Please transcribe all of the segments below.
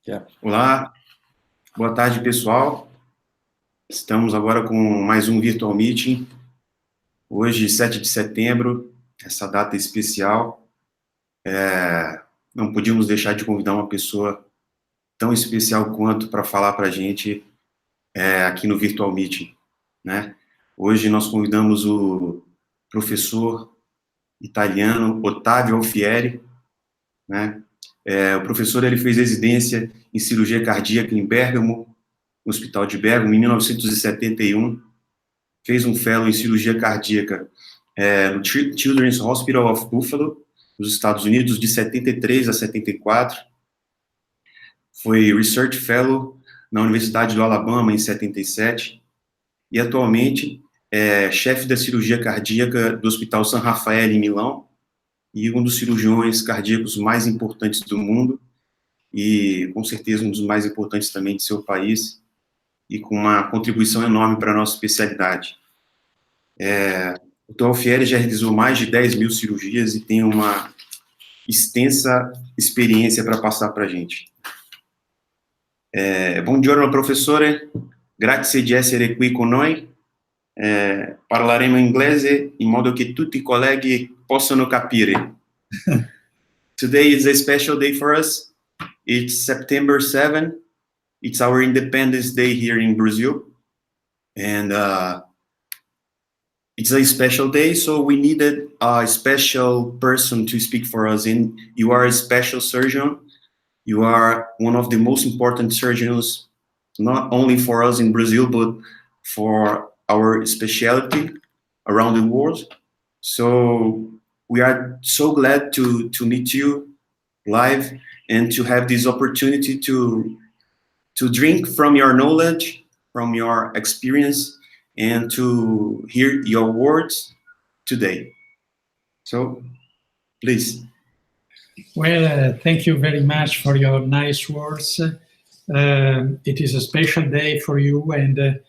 Yeah. Olá, boa tarde, pessoal. Estamos agora com mais um Virtual Meeting. Hoje, 7 de setembro, essa data especial. Não podíamos deixar de convidar uma pessoa tão especial quanto para falar para a gente aqui no Virtual Meeting, né? Hoje nós convidamos o professor italiano Ottavio Alfieri, né? O professor ele fez residência em cirurgia cardíaca em Bergamo, no Hospital de Bergamo, em 1971. Fez um fellow em cirurgia cardíaca no Children's Hospital of Buffalo, nos Estados Unidos, de 73 a 74. Foi Research Fellow na Universidade do Alabama, em 77. E atualmente é chefe da cirurgia cardíaca do Hospital San Rafael, em Milão, e um dos cirurgiões cardíacos mais importantes do mundo, e com certeza um dos mais importantes também de seu país, e com uma contribuição enorme para a nossa especialidade. O Dr. Alfieri já realizou mais de 10 mil cirurgias e tem uma extensa experiência para passar para a gente. Buongiorno, professore, grazie di essere qui con noi. Parleremo inglese in modo che tutti i colleghi possano capire. Today is a special day for us. It's September 7. It's our Independence Day here in Brazil. And it's a special day, so we needed a special person to speak for us. And you are a special surgeon. You are one of the most important surgeons, not only for us in Brazil, but for our specialty around the world. So we are so glad to meet you live and to have this opportunity to drink from your knowledge, from your experience, and to hear your words today. So, please. Well, thank you very much for your nice words. It is a special day for you, and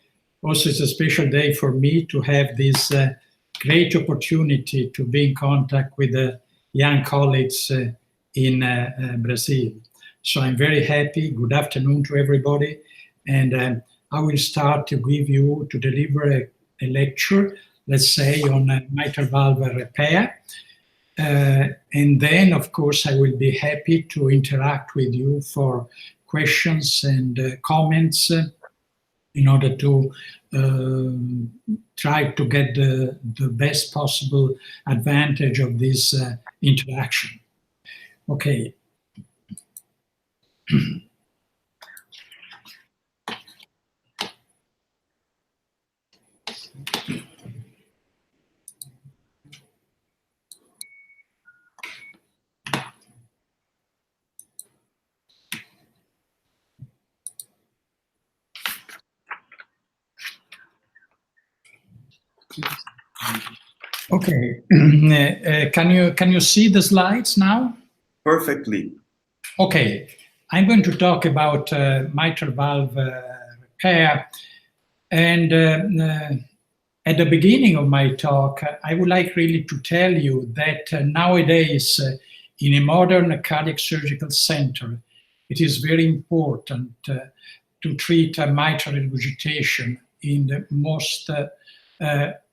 also it's a special day for me to have this great opportunity to be in contact with the young colleagues in Brazil. So I'm very happy. Good afternoon to everybody. And I will start to deliver a lecture, let's say, on mitral valve repair. And then, of course, I will be happy to interact with you for questions and comments in order to try to get the best possible advantage of this interaction. Okay. Okay, can you see the slides now? Perfectly. Okay, I'm going to talk about mitral valve repair, and at the beginning of my talk, I would like really to tell you that nowadays in a modern cardiac surgical center, it is very important to treat mitral regurgitation in the most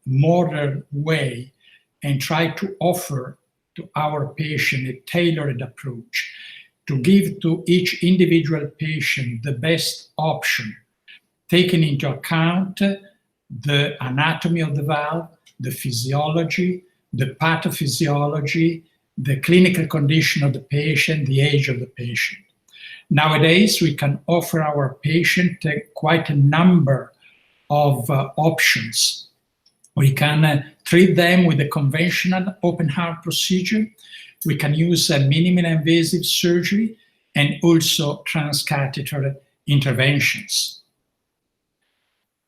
modern way and try to offer to our patient a tailored approach to give to each individual patient the best option, taking into account the anatomy of the valve, the physiology, the pathophysiology, the clinical condition of the patient, the age of the patient. Nowadays, we can offer our patient quite a number of options. We can treat them with a conventional open heart procedure. We can use a minimally invasive surgery and also transcatheter interventions.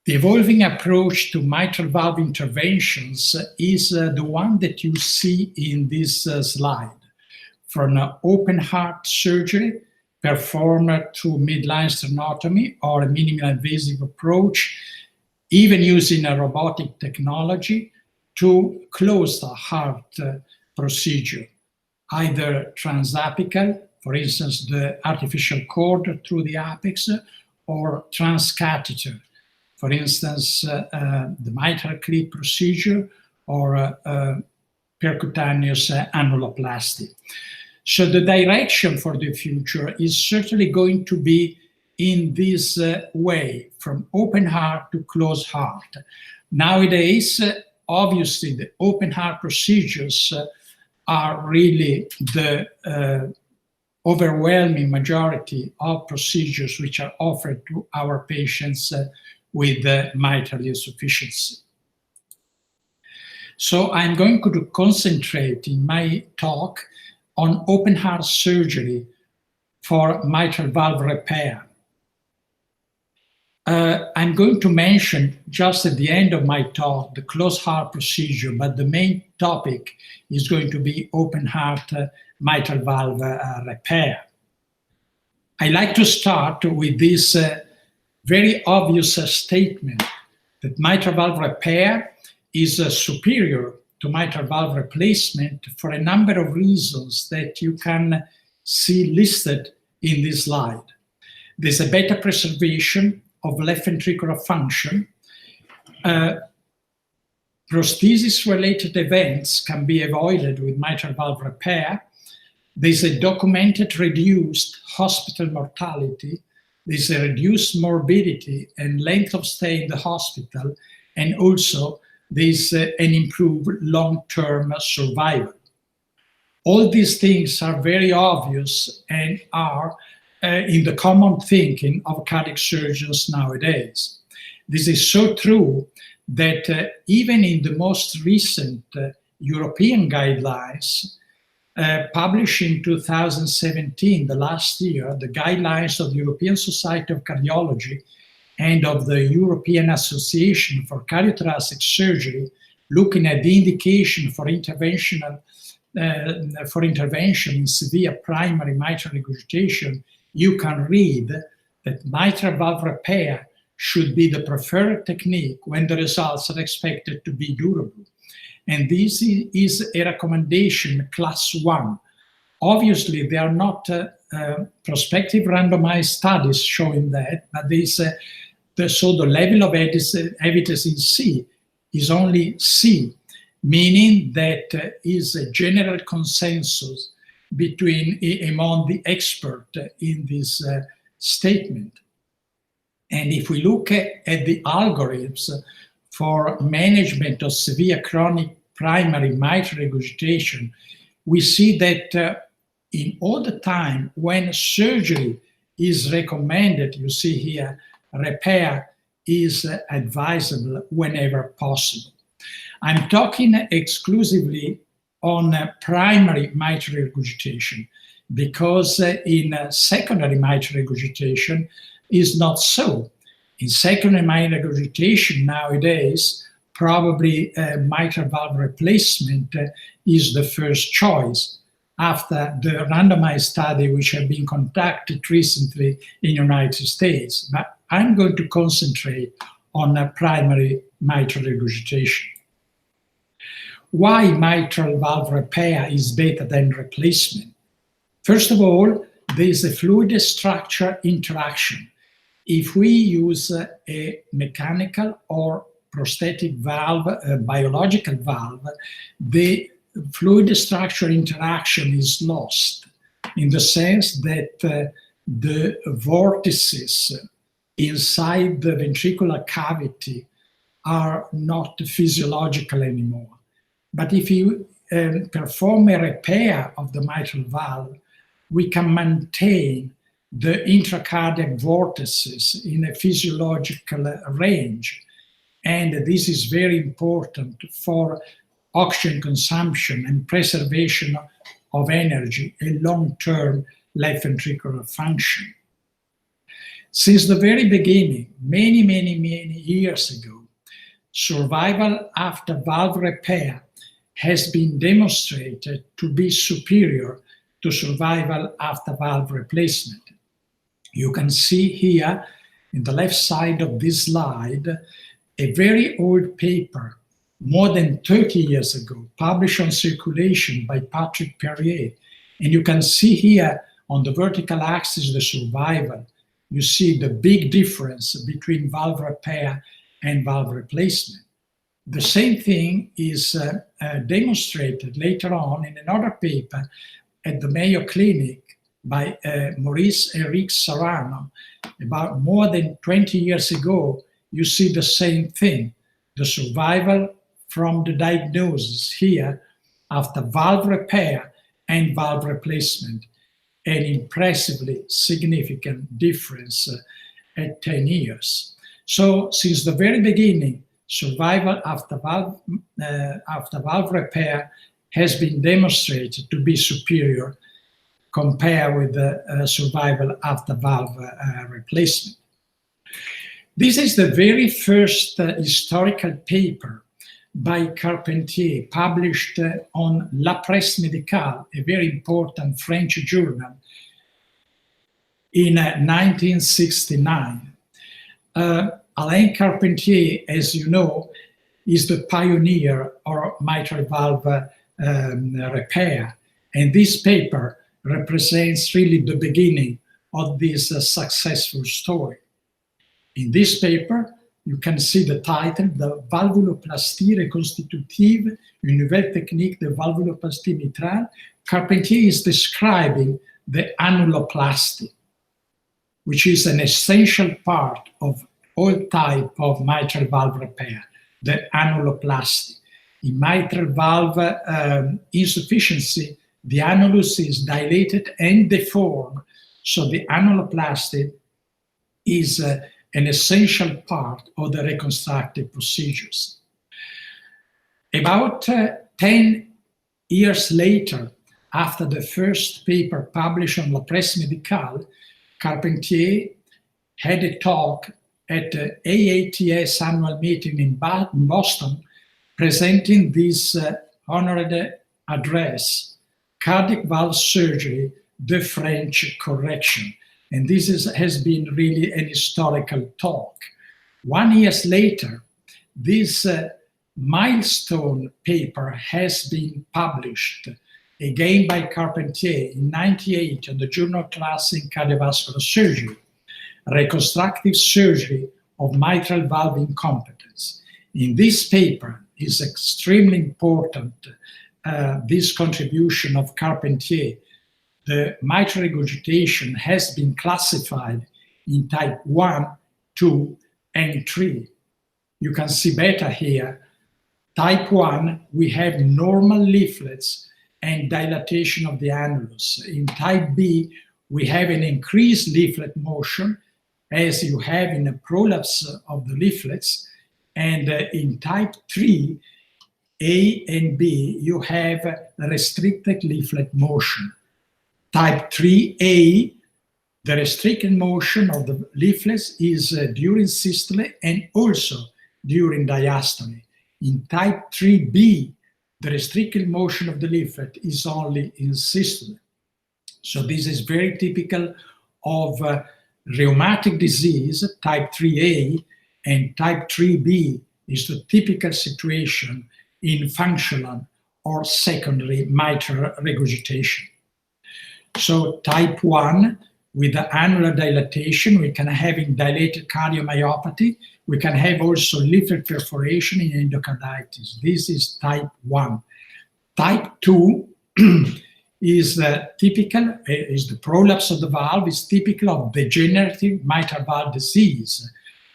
The evolving approach to mitral valve interventions is the one that you see in this slide. From an open heart surgery performed through midline sternotomy or a minimally invasive approach, even using a robotic technology, to closed heart procedure, either transapical for instance, the artificial cord through the apex, or transcatheter, for instance, the mitral clip procedure or percutaneous annuloplasty. So the direction for the future is certainly going to be in this way, from open heart to closed heart. Nowadays, obviously, the open heart procedures are really the overwhelming majority of procedures which are offered to our patients with mitral insufficiency. So I'm going to concentrate in my talk on open heart surgery for mitral valve repair. I'm going to mention just at the end of my talk the closed heart procedure, but the main topic is going to be open heart mitral valve repair. I like to start with this very obvious statement that mitral valve repair is superior to mitral valve replacement for a number of reasons that you can see listed in this slide. There's a better preservation of left ventricular function. Prosthesis-related events can be avoided with mitral valve repair. There's a documented reduced hospital mortality. There's a reduced morbidity and length of stay in the hospital, and also there's an improved long-term survival. All these things are very obvious and are in the common thinking of cardiac surgeons nowadays. This is so true that even in the most recent European guidelines, published in 2017, the last year, the guidelines of the European Society of Cardiology and of the European Association for Cardiothoracic Surgery, looking at the indication for intervention in severe primary mitral regurgitation, you can read that mitral valve repair should be the preferred technique when the results are expected to be durable. And this is a recommendation class 1. Obviously, there are not prospective randomized studies showing that, but so the level of evidence in C is only C, meaning that is a general consensus among the experts in this statement. And if we look at the algorithms for management of severe chronic primary mitral regurgitation, we see that in all the time when surgery is recommended, you see here, repair is advisable whenever possible. I'm talking exclusively on primary mitral regurgitation, because in secondary mitral regurgitation is not so. In secondary mitral regurgitation nowadays, probably mitral valve replacement is the first choice after the randomized study which have been conducted recently in the United States. But I'm going to concentrate on primary mitral regurgitation. Why mitral valve repair is better than replacement? First of all, there is a fluid structure interaction. If we use a mechanical or prosthetic valve, a biological valve, the fluid structure interaction is lost in the sense that the vortices inside the ventricular cavity are not physiological anymore. But if you perform a repair of the mitral valve, we can maintain the intracardiac vortices in a physiological range. And this is very important for oxygen consumption and preservation of energy and long-term left ventricular function. Since the very beginning, many years ago, survival after valve repair has been demonstrated to be superior to survival after valve replacement. You can see here in the left side of this slide a very old paper, more than 30 years ago, published on Circulation by Patrick Perrier. And you can see here on the vertical axis, the survival, you see the big difference between valve repair and valve replacement. The same thing is demonstrated later on in another paper at the Mayo Clinic by Maurice Eric Serrano. About more than 20 years ago, you see the same thing, the survival from the diagnosis here after valve repair and valve replacement, an impressively significant difference at 10 years. So since the very beginning, survival after valve repair has been demonstrated to be superior compared with the survival after valve replacement. This is the very first historical paper by Carpentier, published on La Presse Médicale, a very important French journal, in 1969. Alain Carpentier, as you know, is the pioneer of mitral valve repair. And this paper represents really the beginning of this successful story. In this paper, you can see the title, the valvuloplastie reconstitutive, une nouvelle technique de valvuloplastie mitrale. Carpentier is describing the annuloplasty, which is an essential part of all type of mitral valve repair, the annuloplasty. In mitral valve insufficiency, the annulus is dilated and deformed, so the annuloplasty is an essential part of the reconstructive procedures. About 10 years later, after the first paper published on La Presse Médicale, Carpentier had a talk at the AATS annual meeting in Boston, presenting this honored address, Cardiac Valve Surgery, the French Correction. And this has been really an historical talk. 1 year later, this milestone paper has been published, again by Carpentier in 1998 in the Journal of Classic Cardiovascular Surgery, Reconstructive Surgery of Mitral Valve Incompetence. In this paper is extremely important, this contribution of Carpentier. The mitral regurgitation has been classified in type 1, 2, and 3. You can see better here. Type 1, we have normal leaflets and dilatation of the annulus. In type B, we have an increased leaflet motion, as you have in a prolapse of the leaflets. And in type 3, A and B, you have a restricted leaflet motion. Type 3A, the restricted motion of the leaflets is during systole and also during diastole. In type 3B, the restricted motion of the leaflet is only in systole. So this is very typical of rheumatic disease, type 3A, and type 3B is the typical situation in functional or secondary mitral regurgitation. So type 1, with the annular dilatation, we can have in dilated cardiomyopathy, we can have also leaflet perforation in endocarditis. This is type 1. Type 2 is typical, is the prolapse of the valve, is typical of degenerative mitral valve disease.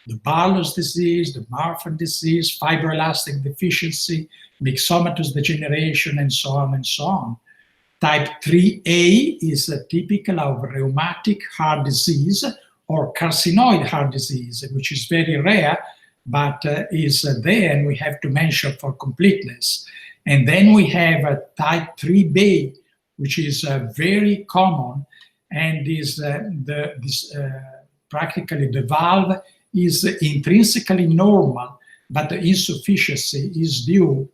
The Barlow's disease, the Marfan disease, fibroelastic deficiency, myxomatous degeneration, and so on and so on. Type 3A is typical of rheumatic heart disease or carcinoid heart disease, which is very rare, but is there, and we have to mention for completeness. And then we have type 3B, which is very common, and is practically the valve is intrinsically normal, but the insufficiency is due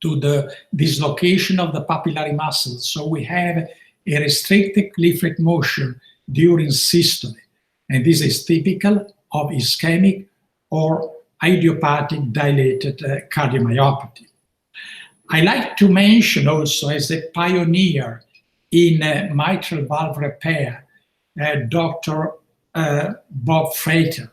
to the dislocation of the papillary muscles. So we have a restricted leaflet motion during systole, and this is typical of ischemic or idiopathic dilated cardiomyopathy. I like to mention also as a pioneer in mitral valve repair, Dr. Bob Frater.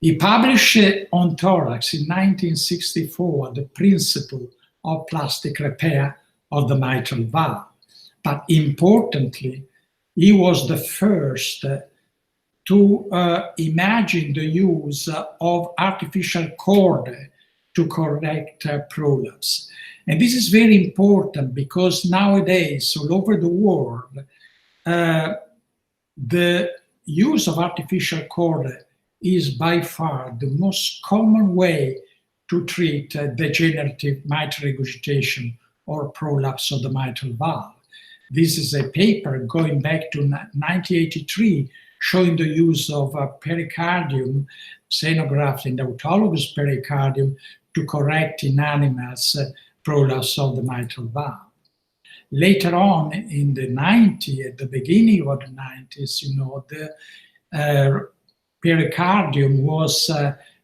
He published on thorax in 1964 the principle of plastic repair of the mitral valve. But importantly, he was the first to imagine the use of artificial cord to correct prolapse. And this is very important because nowadays, all over the world, the use of artificial cord is by far the most common way to treat degenerative mitral regurgitation or prolapse of the mitral valve. This is a paper going back to 1983 showing the use of pericardium xenograft in the autologous pericardium to correct in animals prolapse of the mitral valve. Later on in the 90s, at the beginning of the 90s, the pericardium was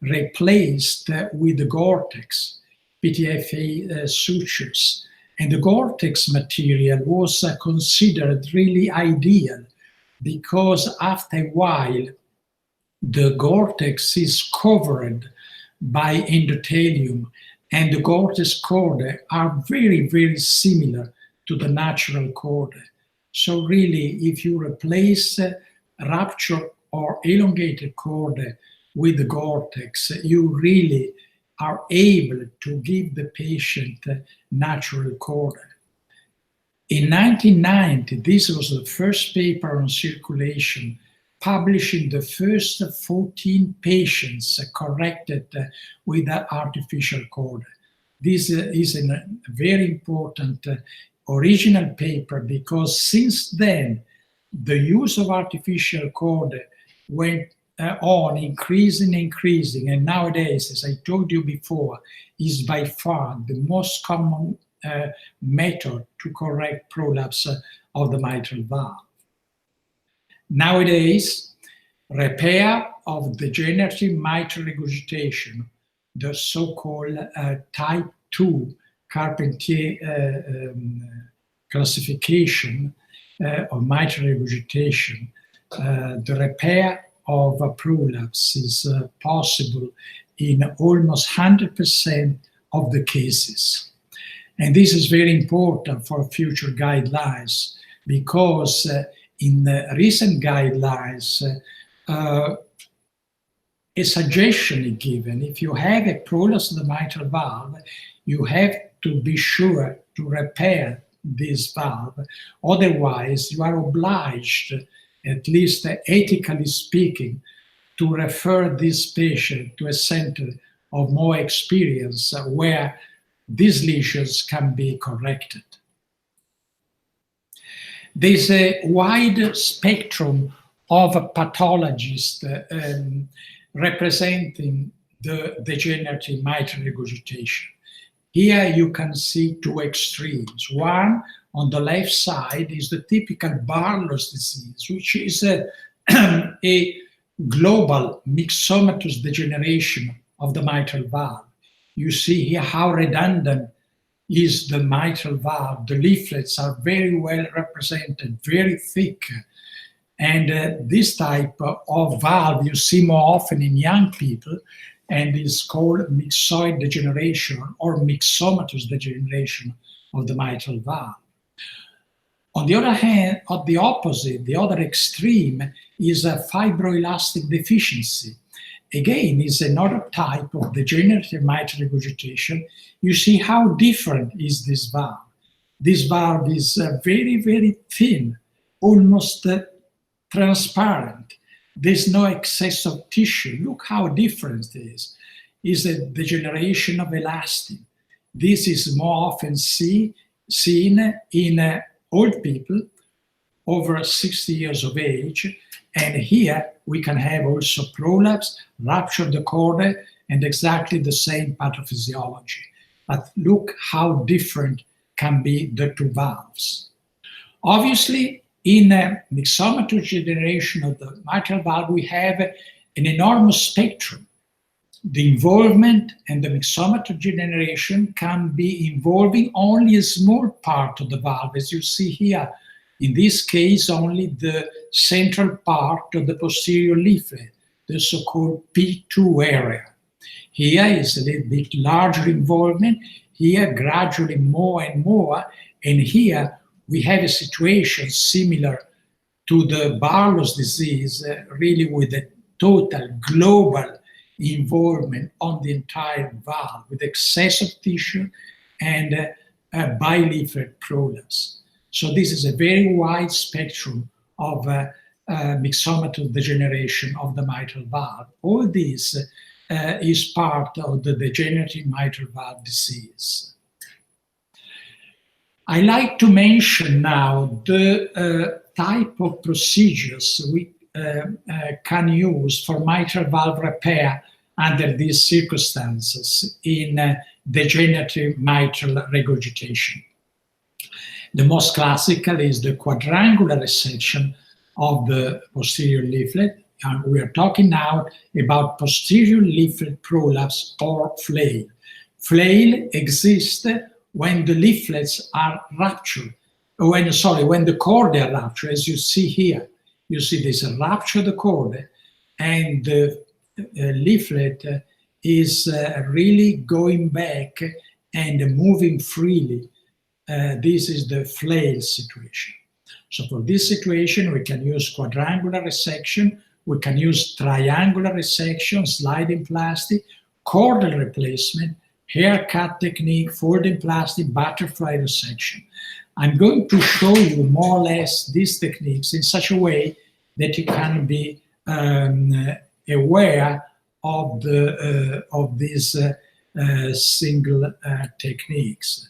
replaced with the Gore-Tex, PTFE sutures. And the Gore-Tex material was considered really ideal because after a while, the Gore-Tex is covered by endothelium, and the Gore-Tex cord are very, very similar to the natural cord. So really, if you replace ruptured or elongated cord with the Gore-Tex, you really are able to give the patient natural cord. In 1990, this was the first paper on circulation, publishing the first 14 patients corrected with artificial cord. This is a very important original paper because since then, the use of artificial cord went on increasing, and nowadays, as I told you before, is by far the most common method to correct prolapse of the mitral valve. Nowadays, repair of degenerative mitral regurgitation, the so-called type 2 Carpentier classification of mitral regurgitation, the repair of a prolapse is possible in almost 100% of the cases. And this is very important for future guidelines because in the recent guidelines, a suggestion is given. If you have a prolapse of the mitral valve, you have to be sure to repair this valve. Otherwise, you are obliged, at least ethically speaking, to refer this patient to a center of more experience where these lesions can be corrected. There's a wide spectrum of pathologies representing the degenerative mitral regurgitation. Here you can see two extremes. One, on the left side, is the typical Barlow's disease, which is a global myxomatous degeneration of the mitral valve. You see here how redundant is the mitral valve. The leaflets are very well represented, very thick. And this type of valve you see more often in young people, and is called myxoid degeneration or myxomatous degeneration of the mitral valve. On the other hand, on the opposite, the other extreme is a fibroelastic deficiency. Again, is another type of degenerative mitral regurgitation. You see how different is this valve. This valve is very, very thin, almost transparent. There's no excess of tissue. Look how different it is. It's a degeneration of elastin. This is more often seen in old people over 60 years of age. And here we can have also prolapse, rupture of the cord, and exactly the same pathophysiology. But look how different can be the two valves. Obviously, in a myxomatous degeneration of the mitral valve, we have an enormous spectrum. the involvement and the mixomatous generation can be involving only a small part of the valve, as you see here. In this case, only the central part of the posterior leaflet, the so-called P2 area. Here is a little bit larger involvement, here gradually more and more, and here we have a situation similar to the Barlow's disease, really with a total global involvement on the entire valve with excess of tissue and bileaflet prolapse. So this is a very wide spectrum of myxomatous degeneration of the mitral valve. All this is part of the degenerative mitral valve disease. I like to mention now the type of procedures we can use for mitral valve repair under these circumstances in degenerative mitral regurgitation. The most classical is the quadrangular resection of the posterior leaflet. And we are talking now about posterior leaflet prolapse or flail. Flail exists when the leaflets are ruptured, when the chordae are ruptured, as you see here. You see there's a rupture of the chordae, and the leaflet is really going back and moving freely. This is the flail situation. So for this situation, we can use quadrangular resection, we can use triangular resection, sliding plastic, chordal replacement, haircut technique, folding plastic, butterfly resection. I'm going to show you more or less these techniques in such a way that you can be aware of these single techniques.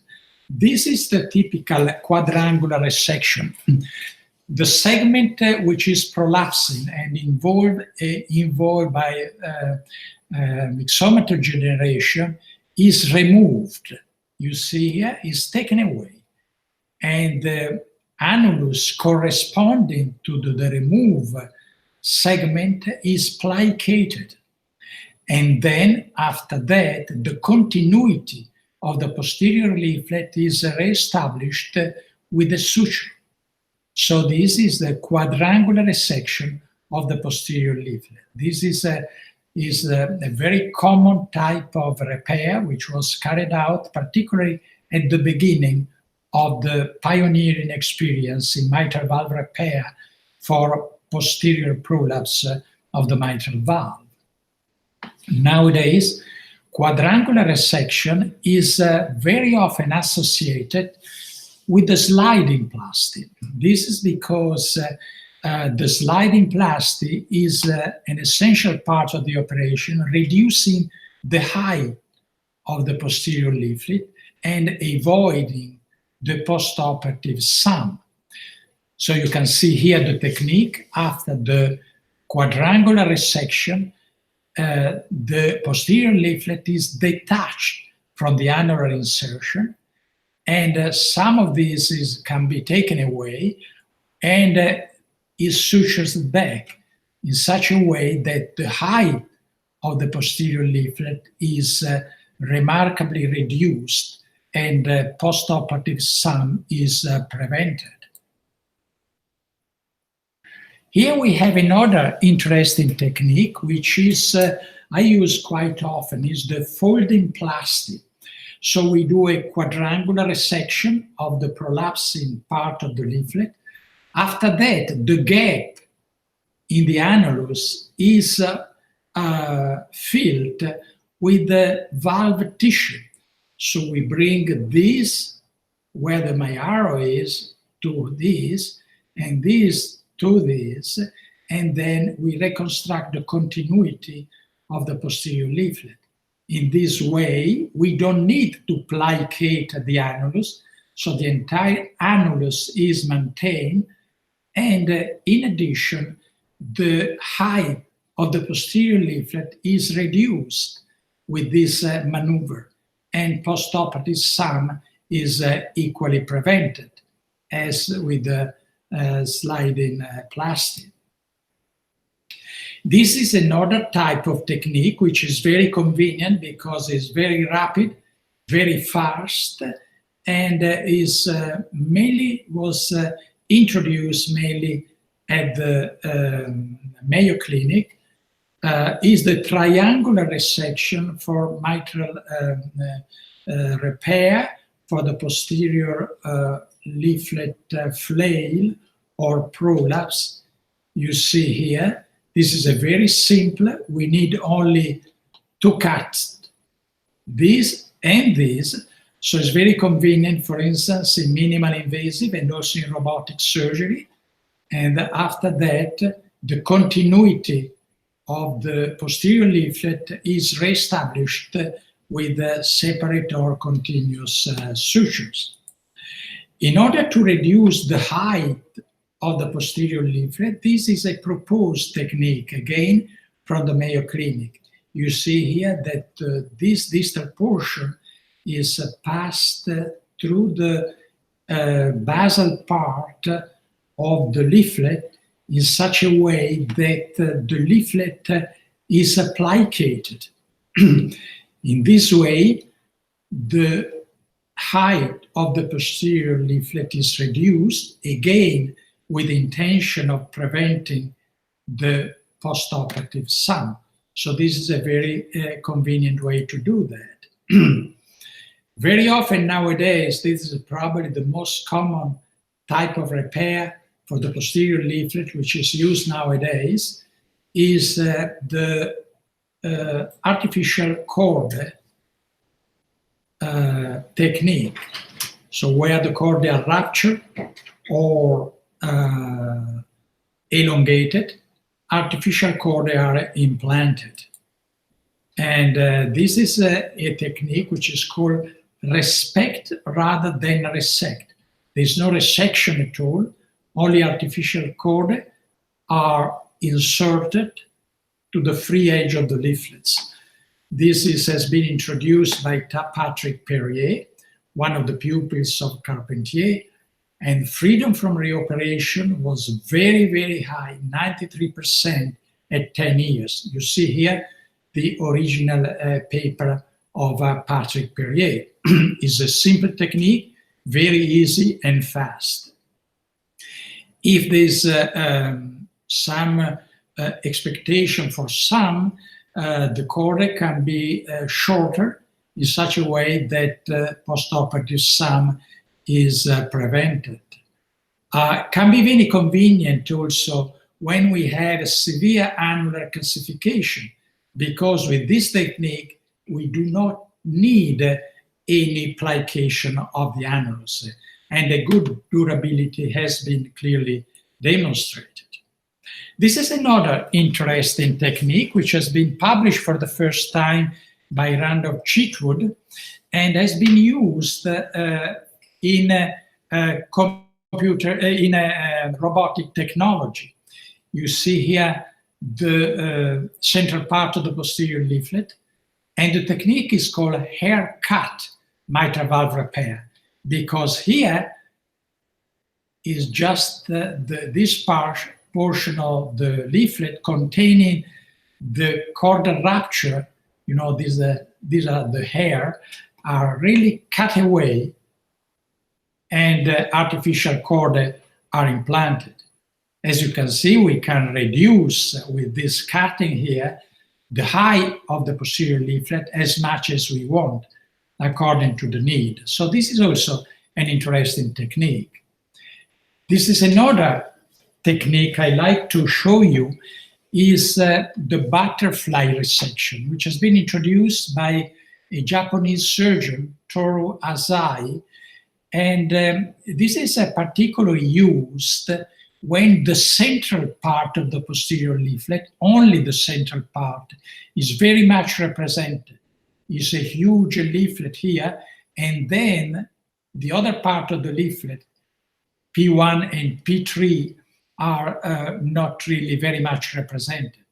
This is the typical quadrangular resection. The segment which is prolapsing and involved by myxomatous generation is removed. You see here, is taken away. And the annulus corresponding to the removed segment is plicated. And then after that, the continuity of the posterior leaflet is reestablished with a suture. So this is the quadrangular resection of the posterior leaflet. This is a very common type of repair which was carried out particularly at the beginning of the pioneering experience in mitral valve repair for posterior prolapse of the mitral valve. Nowadays, quadrangular resection is very often associated with the sliding plasty. This is because the sliding plasty is an essential part of the operation, reducing the height of the posterior leaflet and avoiding the postoperative sum. So you can see here the technique. After the quadrangular resection, the posterior leaflet is detached from the annular insertion, and some of these can be taken away and is sutured back in such a way that the height of the posterior leaflet is remarkably reduced and postoperative sum is prevented. Here we have another interesting technique, which is I use quite often, is the folding plasty. So we do a quadrangular resection of the prolapsing part of the leaflet. After that, the gap in the annulus is filled with the valve tissue. So we bring this, where my arrow is, to this, and this to this, and then we reconstruct the continuity of the posterior leaflet. In this way, we don't need to plicate the annulus, so the entire annulus is maintained, and in addition, the height of the posterior leaflet is reduced with this maneuver, and postoperative sum is equally prevented, as with the sliding plastic. This is another type of technique which is very convenient because it's very rapid, very fast, and was introduced mainly at the Mayo Clinic. Is the triangular resection for mitral repair for the posterior leaflet flail or prolapse. You see here, this is a very simple, we need only to cut this and this, so it's very convenient, for instance, in minimal invasive and also in robotic surgery. And after that, the continuity of the posterior leaflet is reestablished with separate or continuous sutures. In order to reduce the height of the posterior leaflet, this is a proposed technique, again, from the Mayo Clinic. You see here that this distal portion is passed through the basal part of the leaflet in such a way that the leaflet is plicated. In this way, the height of the posterior leaflet is reduced, again, with the intention of preventing the postoperative sum. So this is a very convenient way to do that. Very often nowadays, this is probably the most common type of repair for the posterior leaflet, which is used nowadays, is the artificial cord technique. So where the cord are ruptured or elongated, artificial cord are implanted. And this is a technique which is called respect rather than resect. There's no resection at all, only artificial cord are inserted to the free edge of the leaflets. This has been introduced by Patrick Perrier, one of the pupils of Carpentier, and freedom from reoperation was very, very high, 93% at 10 years. You see here the original paper of Patrick Perrier. It's a simple technique, very easy and fast. If there's some expectation for some, the cord can be shorter in such a way that postoperative sum is prevented. Can be very convenient also when we have a severe annular calcification, because with this technique, we do not need any plication of the annulus, and a good durability has been clearly demonstrated. This is another interesting technique which has been published for the first time by Randolph Chitwood and has been used in robotic technology. You see here the central part of the posterior leaflet, and the technique is called haircut mitral valve repair, because here is just this portion of the leaflet containing the chordal rupture. You know, these are the hair are really cut away, and artificial cord are implanted. As you can see, we can reduce with this cutting here the height of the posterior leaflet as much as we want according to the need. So this is also an interesting technique. This is another technique I like to show you, is the butterfly resection, which has been introduced by a Japanese surgeon, Toru Asai, and this is particularly used when the central part of the posterior leaflet, only the central part, is very much represented. It's a huge leaflet here, and then the other part of the leaflet, P1 and P3, are not really very much represented.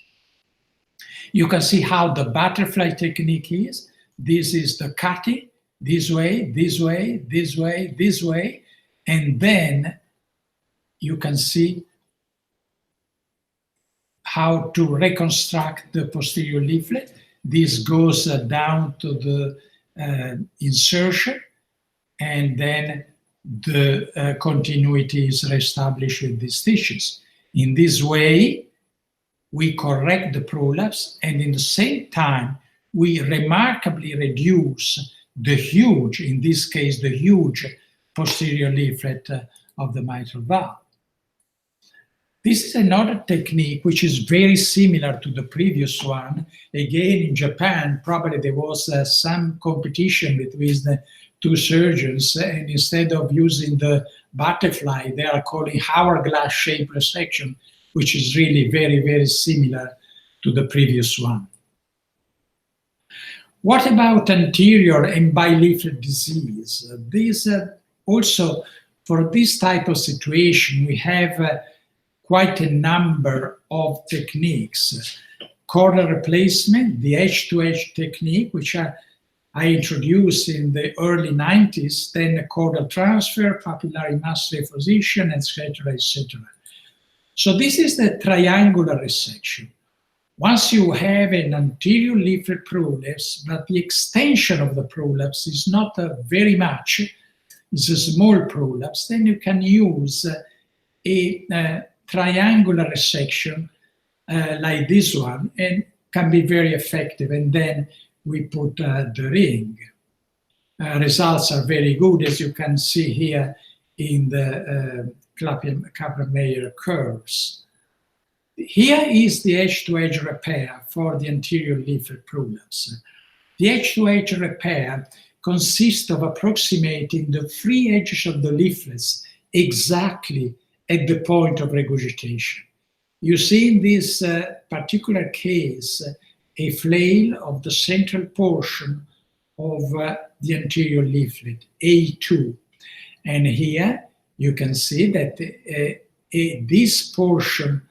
You can see how the butterfly technique is. This is the cutting, this way, this way, this way, this way, and then you can see how to reconstruct the posterior leaflet. This goes down to the insertion, and then the continuity is reestablished with these stitches. In this way, we correct the prolapse, and in the same time, we remarkably reduce the huge, in this case, the huge posterior leaflet of the mitral valve. This is another technique which is very similar to the previous one. Again, in Japan, probably there was some competition between the two surgeons, and instead of using the butterfly, they are calling hourglass-shaped resection, which is really very, very similar to the previous one. What about anterior and bileaflet disease? These also, for this type of situation, we have quite a number of techniques. Chordal replacement, the edge-to-edge technique, which I introduced in the early 90s, then chordal transfer, papillary mass reposition, etc., etc. So this is the triangular resection. Once you have an anterior leaflet prolapse, but the extension of the prolapse is not very much, it's a small prolapse, then you can use a triangular resection like this one, and can be very effective. And then we put the ring. Results are very good, as you can see here in the Kaplan-Meier curves. Here is the edge-to-edge repair for the anterior leaflet prolapse. The edge-to-edge repair consists of approximating the three edges of the leaflets exactly at the point of regurgitation. You see in this particular case a flail of the central portion of the anterior leaflet, A2. And here you can see that this portion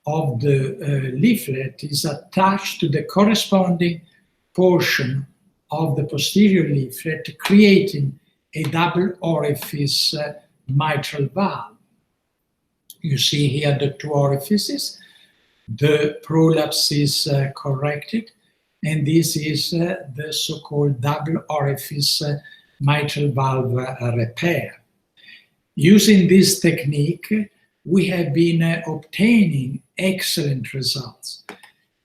of the leaflet is attached to the corresponding portion of the posterior leaflet, creating a double orifice mitral valve. You see here the two orifices. The prolapse is corrected, and this is the so-called double orifice mitral valve repair. Using this technique, we have been obtaining excellent results.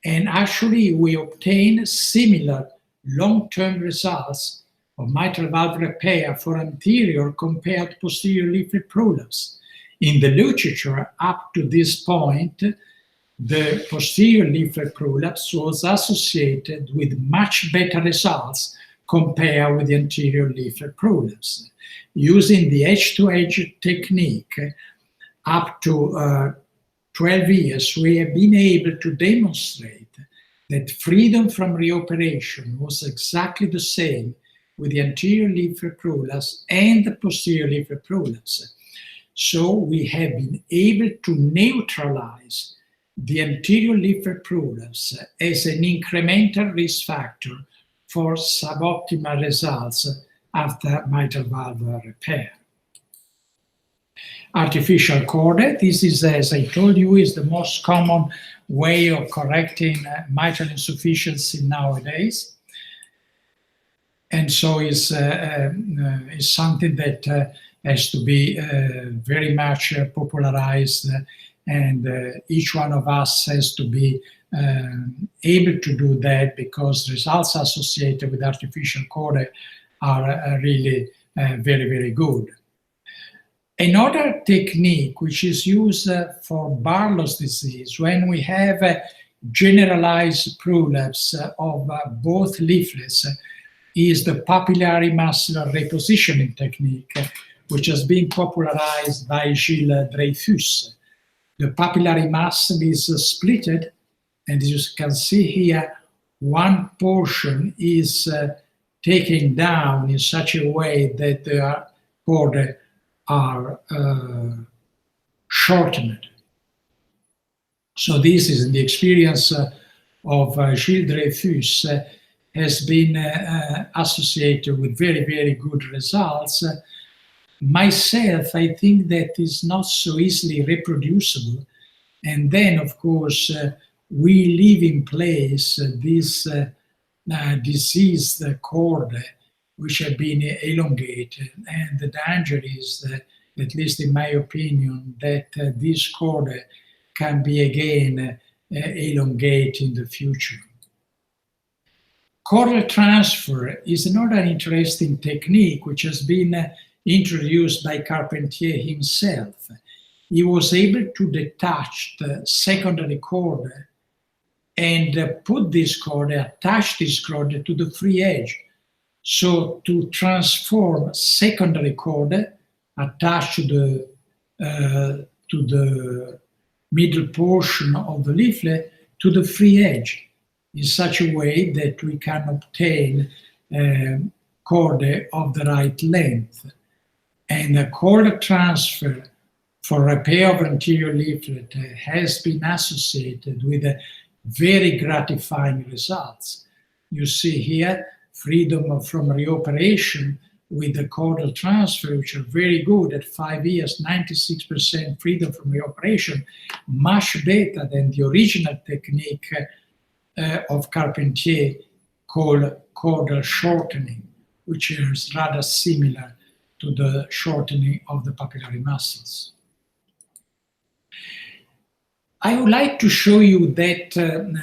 And actually, we obtain similar long-term results of mitral valve repair for anterior compared to posterior leaflet prolapse. In the literature, up to this point, the posterior leaflet prolapse was associated with much better results compared with the anterior leaflet prolapse. Using the edge-to-edge technique, up to 12 years, we have been able to demonstrate that freedom from reoperation was exactly the same with the anterior leaflet prolapse and the posterior leaflet prolapse. So we have been able to neutralize the anterior leaflet prolapse as an incremental risk factor for suboptimal results after mitral valve repair. Artificial chordae, this is, as I told you, is the most common way of correcting mitral insufficiency nowadays. And so is something that has to be very much popularized, and each one of us has to be able to do that, because results associated with artificial chordae are really very, very good. Another technique which is used for Barlow's disease, when we have a generalized prolapse of both leaflets, is the papillary muscular repositioning technique, which has been popularized by Gilles Dreyfus. The papillary muscle is splitted, and as you can see here, one portion is taken down in such a way that the chordae are shortened. So this is the experience of Gilles Dreyfus, has been associated with very, very good results. Myself, I think that is not so easily reproducible, And then, of course, we leave in place this diseased cord, which have been elongated. And the danger is, at least in my opinion, that this cord can be again elongated in the future. Chordal transfer is another interesting technique which has been introduced by Carpentier himself. He was able to detach the secondary cord and put this cord, attach this cord to the free edge. So to transform secondary cord attached to the middle portion of the leaflet to the free edge in such a way that we can obtain cord of the right length. And a cord transfer for repair of anterior leaflet has been associated with very gratifying results. You see here freedom from reoperation with the chordal transfer, which are very good at 5 years, 96% freedom from reoperation, much better than the original technique of Carpentier called chordal shortening, which is rather similar to the shortening of the papillary muscles. I would like to show you that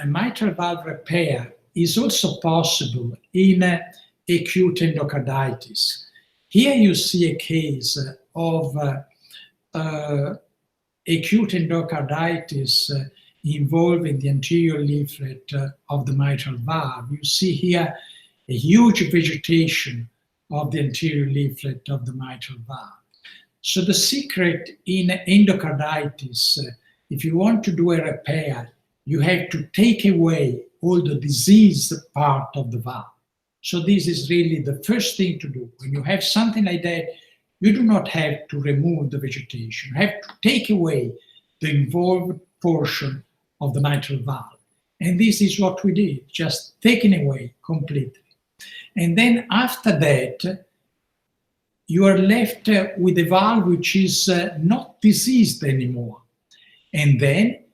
mitral valve repair is also possible in acute endocarditis. Here you see a case of acute endocarditis involving the anterior leaflet of the mitral valve. You see here a huge vegetation of the anterior leaflet of the mitral valve. So the secret in endocarditis, if you want to do a repair, you have to take away all the diseased part of the valve. So this is really the first thing to do. When you have something like that, you do not have to remove the vegetation. You have to take away the involved portion of the mitral valve. And this is what we did, just taken away completely. And then after that, you are left with a valve which is not diseased anymore. And then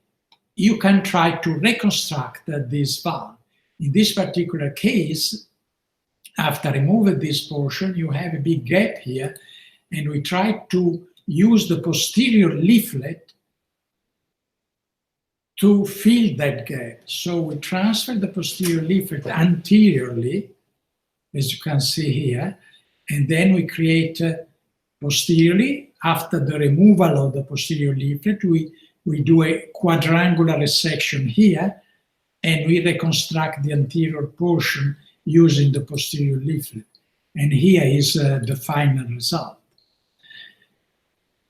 you can try to reconstruct this valve. In this particular case, after removing this portion, you have a big gap here, and we try to use the posterior leaflet to fill that gap. So we transfer the posterior leaflet anteriorly, as you can see here, and then we create posteriorly, after the removal of the posterior leaflet, we do a quadrangular resection here, and we reconstruct the anterior portion using the posterior leaflet. And here is the final result.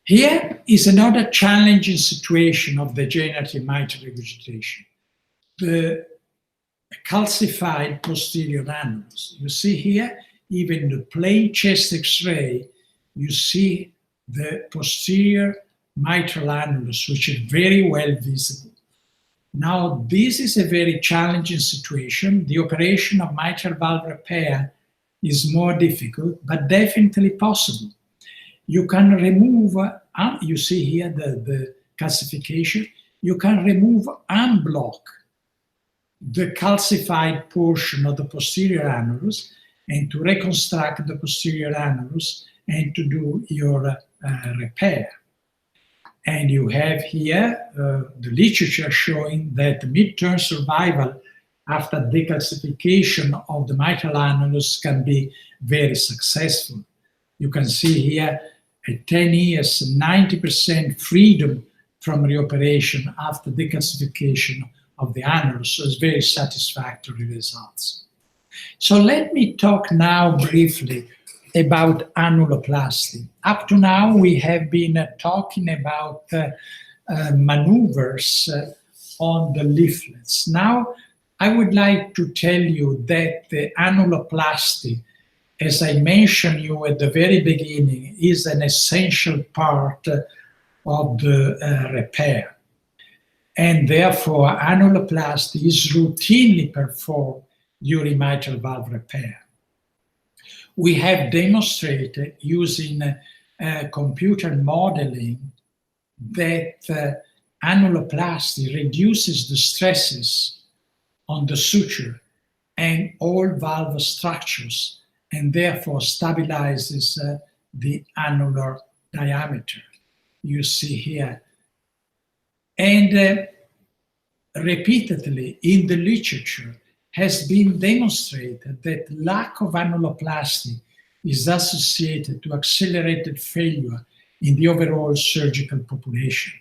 Here is another challenging situation of degenerative mitral regurgitation. The calcified posterior annulus. You see here, even the plain chest X-ray, you see the posterior mitral annulus, which is very well visible. Now, this is a very challenging situation. The operation of mitral valve repair is more difficult, but definitely possible. You can remove, you see here the calcification, you can remove, unblock the calcified portion of the posterior annulus and to reconstruct the posterior annulus and to do your repair. And you have here the literature showing that midterm survival after decalcification of the mitral annulus can be very successful. You can see here at 10 years, 90% freedom from reoperation after decalcification of the annulus. So it's very satisfactory results. So let me talk now briefly about annuloplasty. Up to now, we have been talking about maneuvers on the leaflets. Now, I would like to tell you that the annuloplasty, as I mentioned you at the very beginning, is an essential part of the repair. And therefore, annuloplasty is routinely performed during mitral valve repair. We have demonstrated using computer modeling that annuloplasty reduces the stresses on the suture and all valve structures, and therefore stabilizes the annular diameter. You see here. And repeatedly in the literature has been demonstrated that lack of annuloplasty is associated to accelerated failure in the overall surgical population.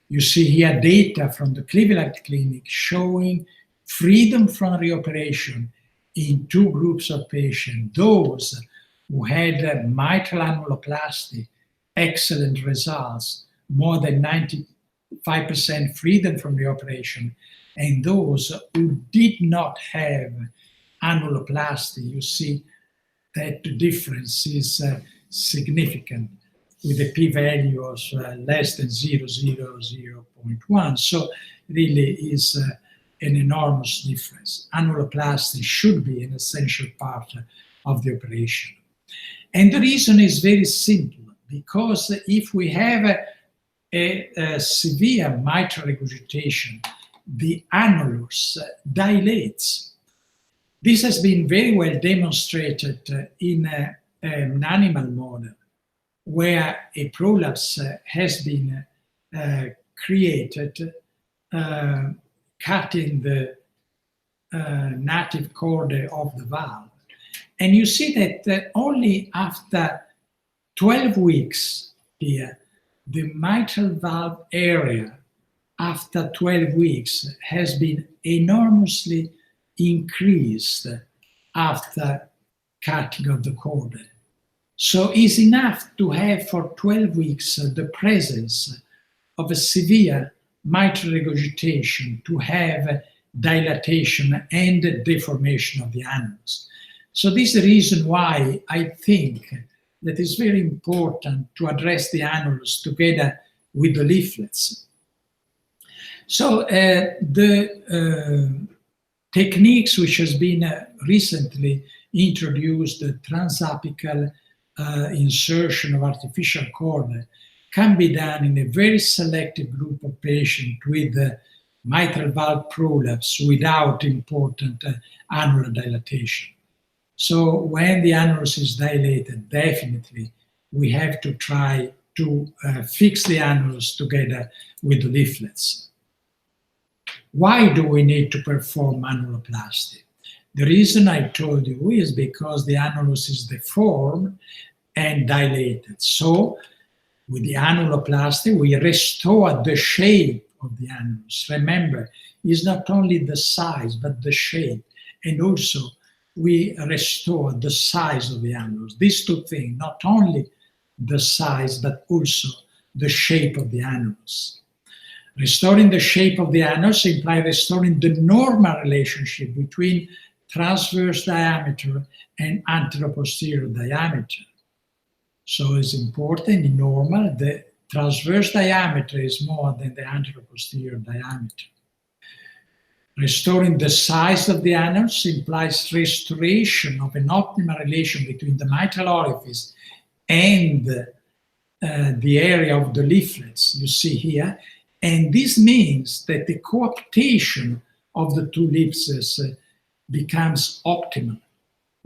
You see here data from the Cleveland Clinic showing freedom from reoperation in two groups of patients. Those who had mitral annuloplasty, excellent results, more than 95% freedom from reoperation, and those who did not have annuloplasty. You see that the difference is significant, with a p-value of less than 0.001. So really is an enormous difference. Annuloplasty should be an essential part of the operation. And the reason is very simple, because if we have a severe mitral regurgitation, the annulus dilates. This has been very well demonstrated in an animal model where a prolapse has been created, cutting the native cord of the valve. And you see that only after 12 weeks here, the mitral valve area after 12 weeks has been enormously increased after cutting of the cord. So it's enough to have for 12 weeks the presence of a severe mitral regurgitation to have dilatation and deformation of the annulus. So this is the reason why I think that it's very important to address the annulus together with the leaflets. So the techniques which has been recently introduced, the transapical insertion of artificial cord, can be done in a very selected group of patients with mitral valve prolapse without important annular dilatation. So when the annulus is dilated, definitely we have to try to fix the annulus together with the leaflets. Why do we need to perform annuloplasty? The reason I told you is because the annulus is deformed and dilated. So with the annuloplasty, we restore the shape of the annulus. Remember, it's not only the size, but the shape. And also, we restore the size of the annulus. These two things, not only the size, but also the shape of the annulus. Restoring the shape of the annulus implies restoring the normal relationship between transverse diameter and anteroposterior diameter. So it's important in normal, the transverse diameter is more than the anteroposterior diameter. Restoring the size of the annulus implies restoration of an optimal relation between the mitral orifice and the area of the leaflets you see here. And this means that the coaptation of the two leaflets becomes optimal,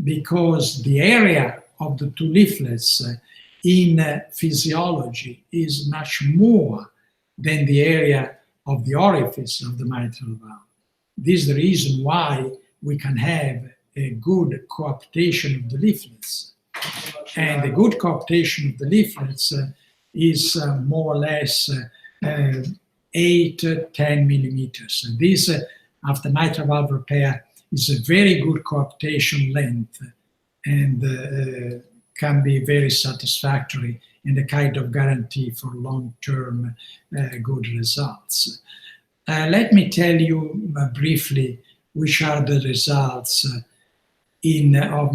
because the area of the two leaflets in physiology is much more than the area of the orifice of the mitral valve. This is the reason why we can have a good coaptation of the leaflets. And a good coaptation of the leaflets is more or less 8 to 10 millimeters. And this, after mitral valve repair, is a very good coaptation length and can be very satisfactory and a kind of guarantee for long-term good results. Let me tell you briefly which are the results of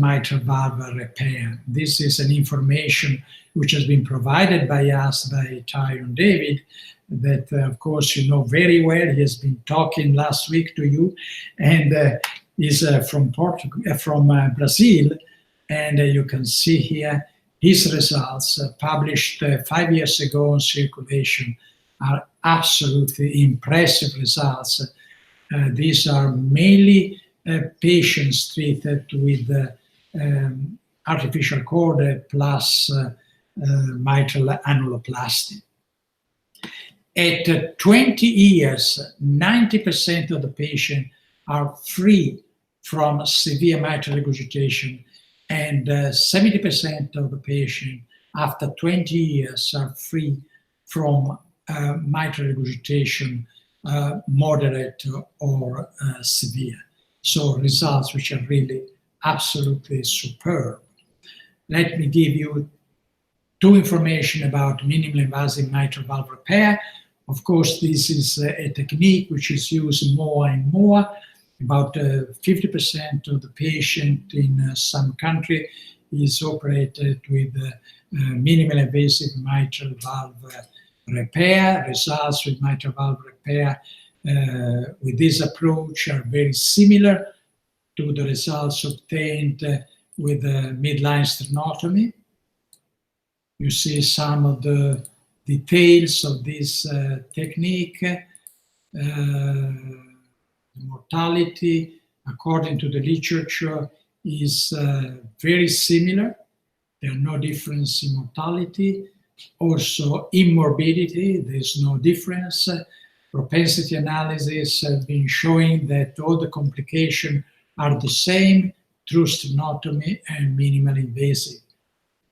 mitral valve repair. This is an information which has been provided by us by Tyrone David, that of course you know very well. He has been talking last week to you, and is from Brazil, and you can see here his results published 5 years ago on Circulation are absolutely impressive results. These are mainly patients treated with artificial cord plus mitral annuloplasty. At 20 years, 90% of the patients are free from severe mitral regurgitation, and 70% of the patients after 20 years are free from mitral regurgitation, moderate or severe. So results which are really absolutely superb. Let me give you two information about minimally invasive mitral valve repair. Of course, this is a technique which is used more and more. About 50% of the patient in some country is operated with minimally invasive mitral valve repair. Results with mitral valve repair with this approach are very similar to the results obtained with midline sternotomy. You see some of the details of this technique. Mortality, according to the literature, is very similar. There are no difference in mortality. Also, in morbidity, there's no difference. Propensity analysis have been showing that all the complications are the same through sternotomy and minimally invasive.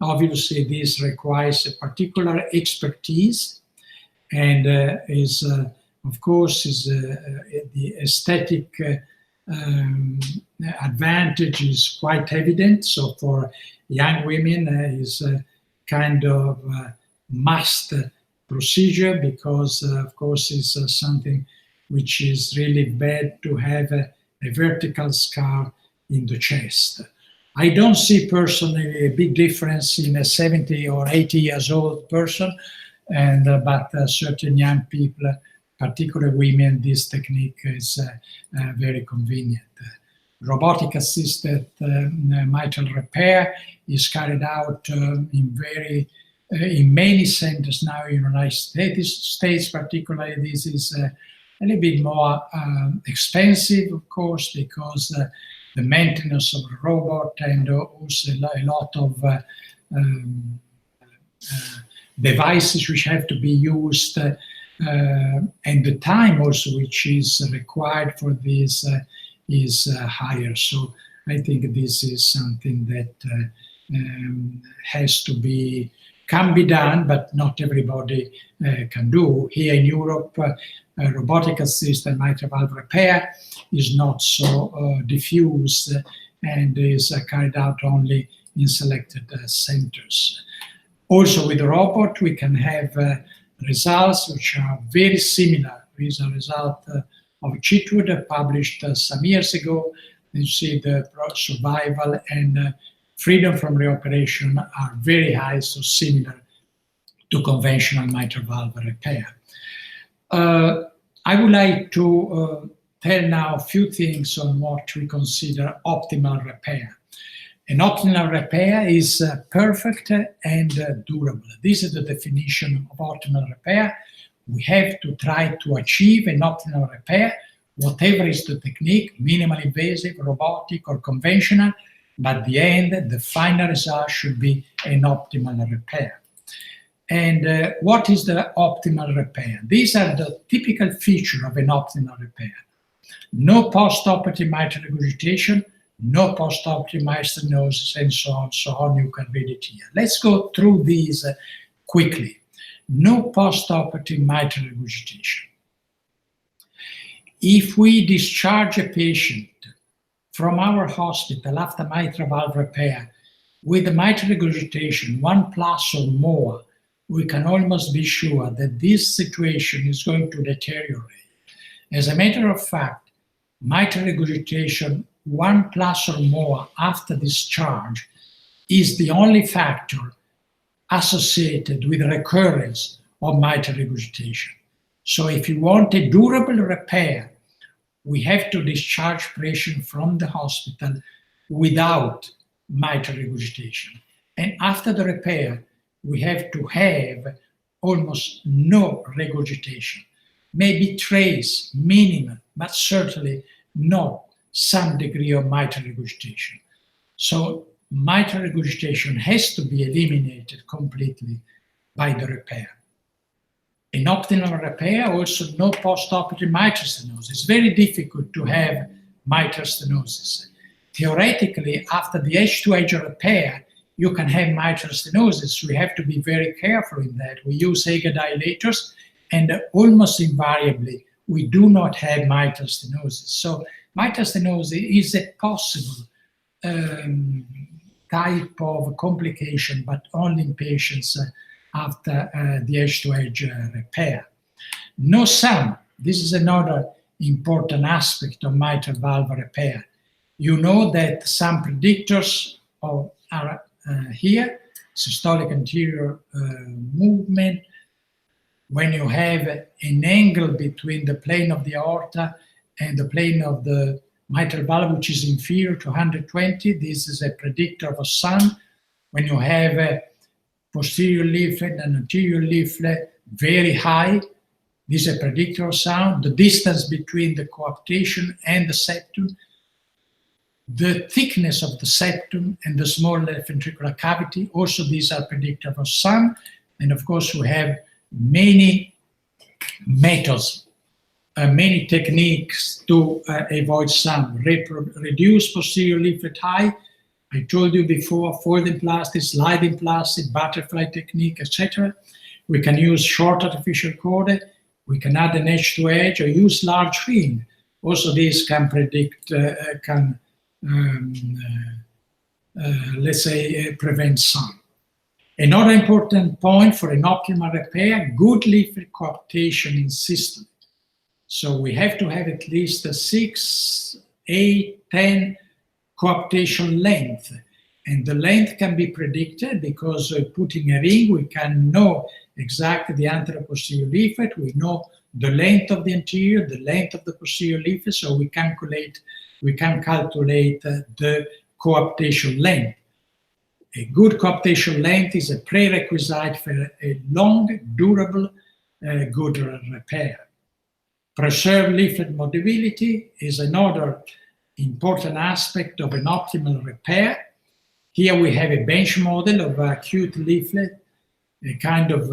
Obviously, this requires a particular expertise, and of course, the aesthetic advantage is quite evident. So for young women, is a kind of must procedure because, of course, it's something which is really bad to have a vertical scar in the chest. I don't see personally a big difference in a 70 or 80 years old person, but certain young people, particularly women, this technique is very convenient. Robotic assisted mitral repair is carried out in many centers now in the United States. Particularly, this is a little bit more expensive, of course, because the maintenance of the robot and also a lot of devices which have to be used, and the time also which is required for this is higher. So I think this is something that can be done, but not everybody can do. Here in Europe, robotic assisted mitral valve repair is not so diffused and is carried out only in selected centers. Also with the robot, we can have results which are very similar. There is a result of Chitwood published some years ago. You see the survival and freedom from reoperation are very high, so similar to conventional mitral valve repair. I would like to tell now a few things on what we consider optimal repair. An optimal repair is perfect and durable. This is the definition of optimal repair. We have to try to achieve an optimal repair, whatever is the technique, minimally invasive, robotic, or conventional, but at the end, the final result should be an optimal repair. And what is the optimal repair? These are the typical features of an optimal repair. No postoperative mitral regurgitation, no postoperative mitral stenosis, and so on. You can read it here. Let's go through these quickly. No postoperative mitral regurgitation. If we discharge a patient from our hospital after mitral valve repair with a mitral regurgitation 1+ or more, we can almost be sure that this situation is going to deteriorate. As a matter of fact, mitral regurgitation 1+ or more after discharge is the only factor associated with recurrence of mitral regurgitation. So if you want a durable repair, we have to discharge patient from the hospital without mitral regurgitation. And after the repair, we have to have almost no regurgitation. Maybe trace, minimal, but certainly not some degree of mitral regurgitation. So mitral regurgitation has to be eliminated completely by the repair. In optimal repair, also no postoperative mitral stenosis. It's very difficult to have mitral stenosis. Theoretically, after the edge-to-edge repair, you can have mitral stenosis. We have to be very careful in that. We use Hager dilators, and almost invariably, we do not have mitral stenosis. So mitral stenosis is a possible type of complication, but only in patients after the edge-to-edge repair. No sum. This is another important aspect of mitral valve repair. You know that some predictors are here, systolic anterior movement. When you have an angle between the plane of the aorta and the plane of the mitral valve, which is inferior to 120, this is a predictor of a sum. When you have a posterior leaflet and anterior leaflet very high, this is a predictor of sound. The distance between the coaptation and the septum, the thickness of the septum and the small left ventricular cavity, also these are predictors of sound. And of course, we have many methods, many techniques to avoid sound. Reduce posterior leaflet height. I told you before, folding plastic, sliding plastic, butterfly technique, etc. We can use short artificial chord. We can add an edge-to-edge or use large ring. Also, these can predict, let's say, prevent sound. Another important point for an optimal repair, good leaflet coaptation in system. So we have to have at least a 6, 8, 10 coaptation length. And the length can be predicted because putting a ring, we can know exactly the anteroposterior leaflet. We know the length of the anterior, the length of the posterior leaflet, so we can calculate the coaptation length. A good coaptation length is a prerequisite for a long, durable, good repair. Preserved leaflet mobility is another important aspect of an optimal repair. Here we have a bench model of acute leaflet, a kind of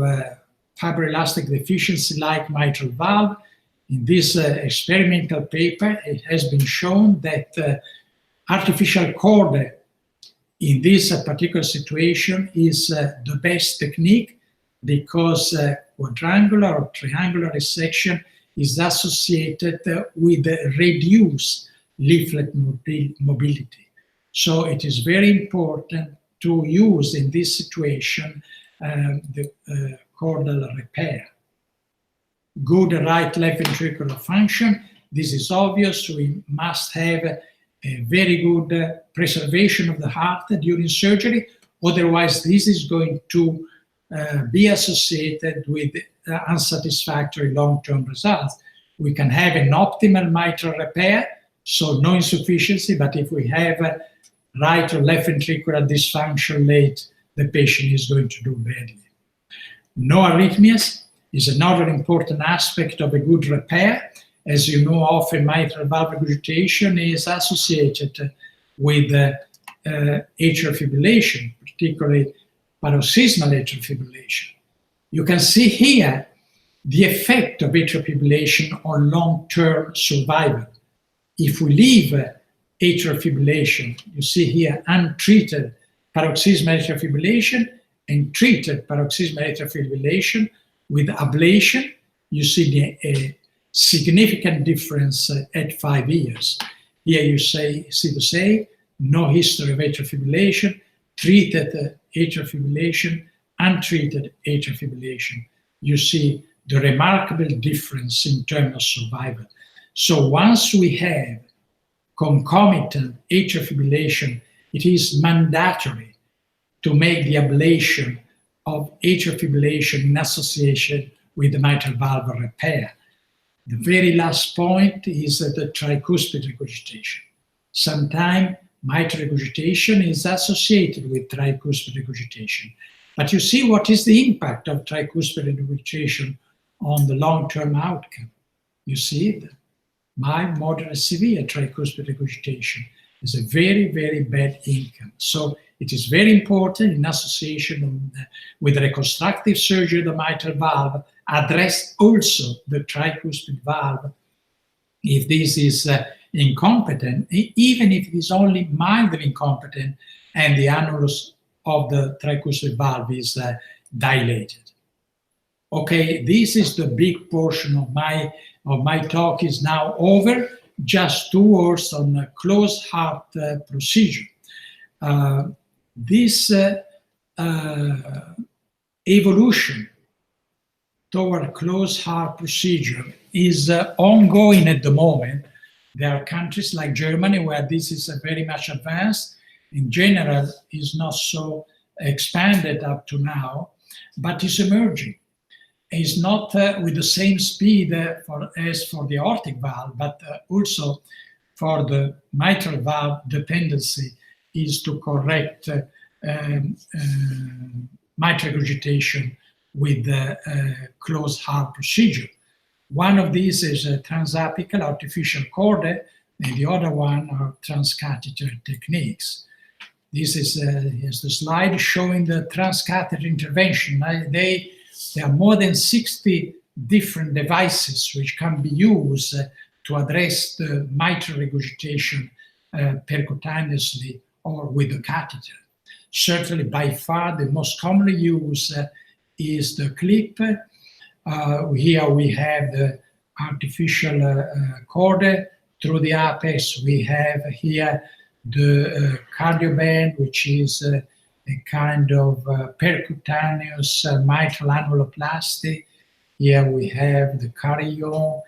fibroelastic deficiency like mitral valve. In this experimental paper, it has been shown that artificial cord in this particular situation is the best technique because quadrangular or triangular resection is associated with reduced leaflet mobility. So it is very important to use in this situation the chordal repair. Good right-left ventricular function. This is obvious. We must have a very good preservation of the heart during surgery. Otherwise, this is going to be associated with unsatisfactory long-term results. We can have an optimal mitral repair, so no insufficiency, but if we have a right or left ventricular dysfunction late, the patient is going to do badly. No arrhythmias is another important aspect of a good repair. As you know, often mitral valve regurgitation is associated with atrial fibrillation, particularly paroxysmal atrial fibrillation. You can see here the effect of atrial fibrillation on long-term survival. If we leave atrial fibrillation, you see here untreated paroxysmal atrial fibrillation and treated paroxysmal atrial fibrillation with ablation, you see a significant difference at 5 years. Here you see the same, no history of atrial fibrillation, treated atrial fibrillation, untreated atrial fibrillation. You see the remarkable difference in terms of survival. So once we have concomitant atrial fibrillation, it is mandatory to make the ablation of atrial fibrillation in association with the mitral valve repair. The very last point is the tricuspid regurgitation. Sometimes mitral regurgitation is associated with tricuspid regurgitation, But you see what is the impact of tricuspid regurgitation on the long-term outcome. You see it. Mild, moderate, severe tricuspid regurgitation is a very, very bad outcome. So it is very important in association with reconstructive surgery of the mitral valve, address also the tricuspid valve if this is incompetent, even if it is only mildly incompetent and the annulus of the tricuspid valve is dilated. Okay, this is the big portion of my talk is now over. Just 2 words on a closed heart procedure. This evolution toward closed heart procedure is ongoing at the moment. There are countries like Germany where this is very much advanced. In general, is not so expanded up to now, but is emerging. It's not with the same speed as for the aortic valve, but also for the mitral valve, the tendency is to correct mitral regurgitation with the closed heart procedure. One of these is a transapical artificial chordae, and the other one are transcatheter techniques. This is the slide showing the transcatheter intervention. There are more than 60 different devices which can be used to address the mitral regurgitation percutaneously or with a catheter. Certainly, by far, the most commonly used is the clip. Here we have the artificial chordae through the apex. We have here the cardioband, which is a kind of percutaneous mitral annuloplasty. Here we have the carillon.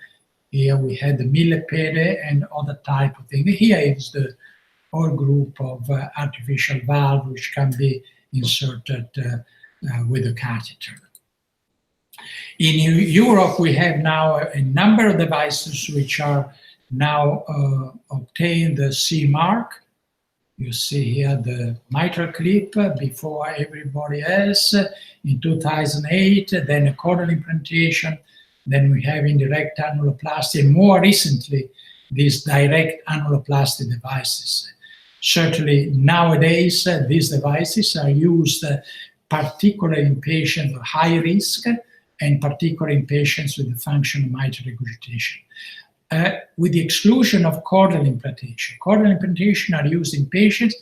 Here we have the millepede and other type of thing. Here is the whole group of artificial valve which can be inserted with a catheter. In Europe, we have now a number of devices which are now obtained the CE mark. You see here the mitral clip before everybody else in 2008, then a chordal implantation, then we have indirect annuloplasty, and more recently, these direct annuloplasty devices. Certainly nowadays, these devices are used particularly in patients of high risk and particularly in patients with the functional mitral regurgitation. With the exclusion of chordal implantation. Chordal implantation are used in patients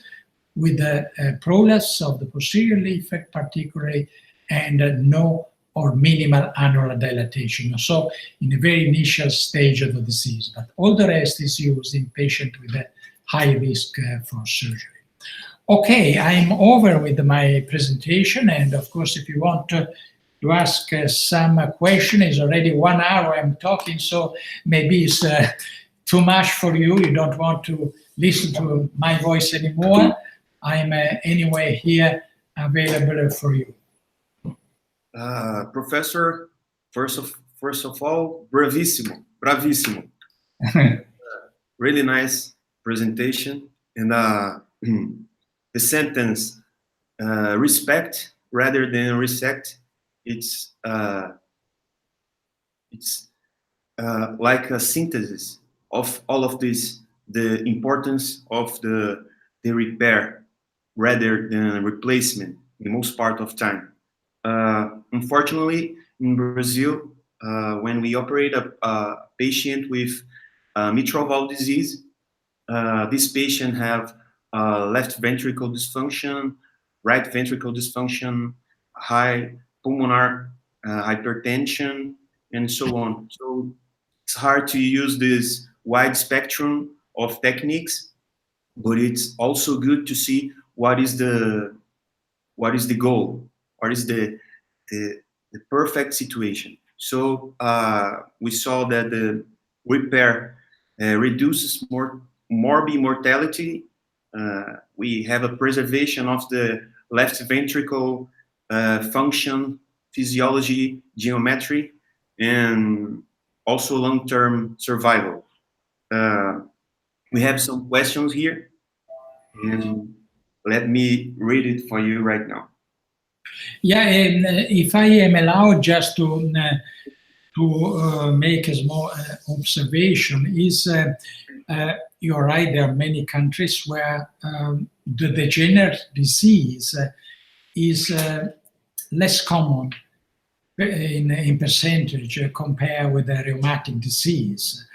with a prolapse of the posterior leaf, particularly, and no or minimal annular dilatation. So in a very initial stage of the disease, but all the rest is used in patients with a high risk for surgery. Okay, I'm over with my presentation, and of course, if you want to ask some question, it's already 1 hour I'm talking, so maybe it's too much for you. You don't want to listen to my voice anymore. I'm anyway here available for you. Professor, first of all, bravissimo. Really nice presentation, and the sentence respect rather than resect, it's like a synthesis of all of this, the importance of the repair rather than replacement in most part of time. Unfortunately, in Brazil, when we operate a patient with mitral valve disease, this patient have left ventricle dysfunction, right ventricle dysfunction, high pulmonary hypertension, and so on. So it's hard to use this wide spectrum of techniques, but it's also good to see what is the goal, what is the perfect situation. So we saw that the repair reduces morbid mortality. We have a preservation of the left ventricle function, physiology, geometry, and also long-term survival. We have some questions here, and let me read it for you right now. Yeah, and if I am allowed just to make a small observation, is you're right, there are many countries where the degenerative disease is less common in percentage compared with the rheumatic disease.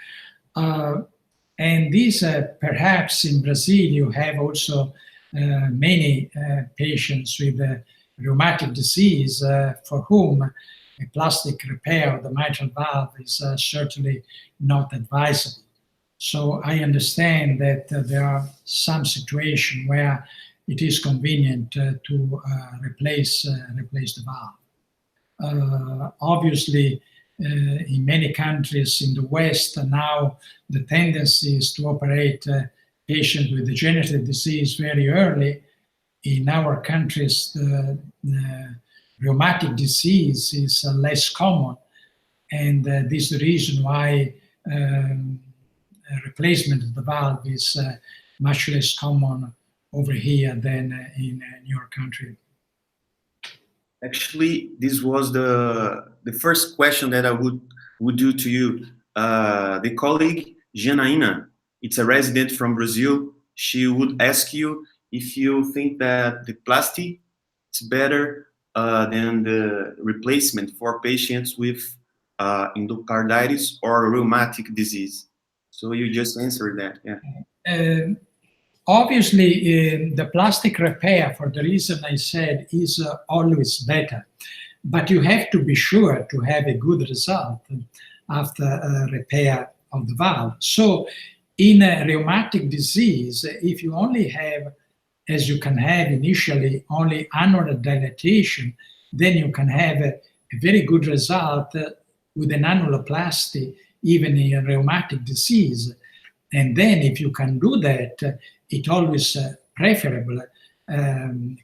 And this, perhaps in Brazil, you have also many patients with rheumatic disease for whom a plastic repair of the mitral valve is certainly not advisable. So I understand that there are some situations where it is convenient to replace the valve. Obviously, in many countries in the West now, the tendency is to operate patients with degenerative disease very early. In our countries, the rheumatic disease is less common, and this is the reason why replacement of the valve is much less common over here than in your country. Actually, this was the first question that I would do to you. The colleague Janaína, it's a resident from Brazil. She would ask you if you think that the plastic is better than the replacement for patients with endocarditis or rheumatic disease. So you just answered that, yeah. Obviously, the plastic repair, for the reason I said, is always better. But you have to be sure to have a good result after repair of the valve. So in a rheumatic disease, if you only have, as you can have initially, only annular dilatation, then you can have a very good result with an annuloplasty, even in a rheumatic disease. And then if you can do that, it's always preferable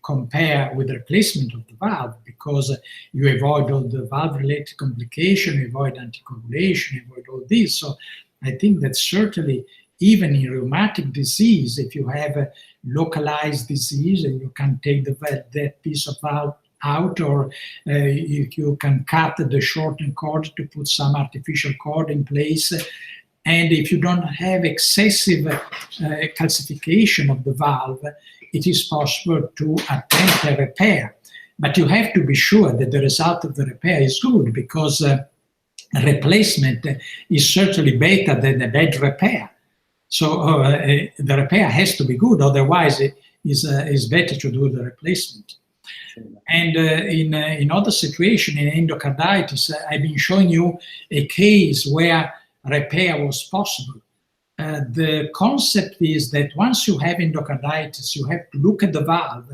compare with the replacement of the valve, because you avoid all the valve-related complications, you avoid anticoagulation, you avoid all this. So I think that certainly even in rheumatic disease, if you have a localized disease and you can take that piece of valve out, or you can cut the shortened cord to put some artificial cord in place. And if you don't have excessive calcification of the valve, it is possible to attempt a repair. But you have to be sure that the result of the repair is good, because replacement is certainly better than a bad repair. So the repair has to be good, otherwise it is better to do the replacement. And in other situations, in endocarditis, I've been showing you a case where repair was possible. The concept is that once you have endocarditis, you have to look at the valve,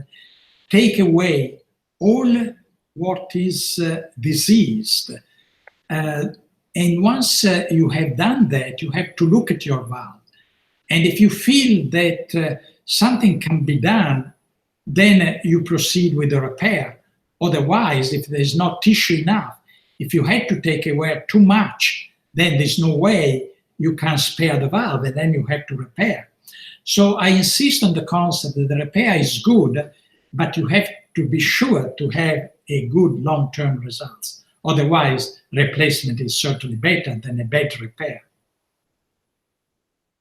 take away all what is diseased. And once you have done that, you have to look at your valve. And if you feel that something can be done, then you proceed with the repair. Otherwise, if there's not tissue enough, if you had to take away too much, then there's no way you can spare the valve, and then you have to repair. So I insist on the concept that the repair is good, but you have to be sure to have a good long-term results. Otherwise, replacement is certainly better than a bad repair.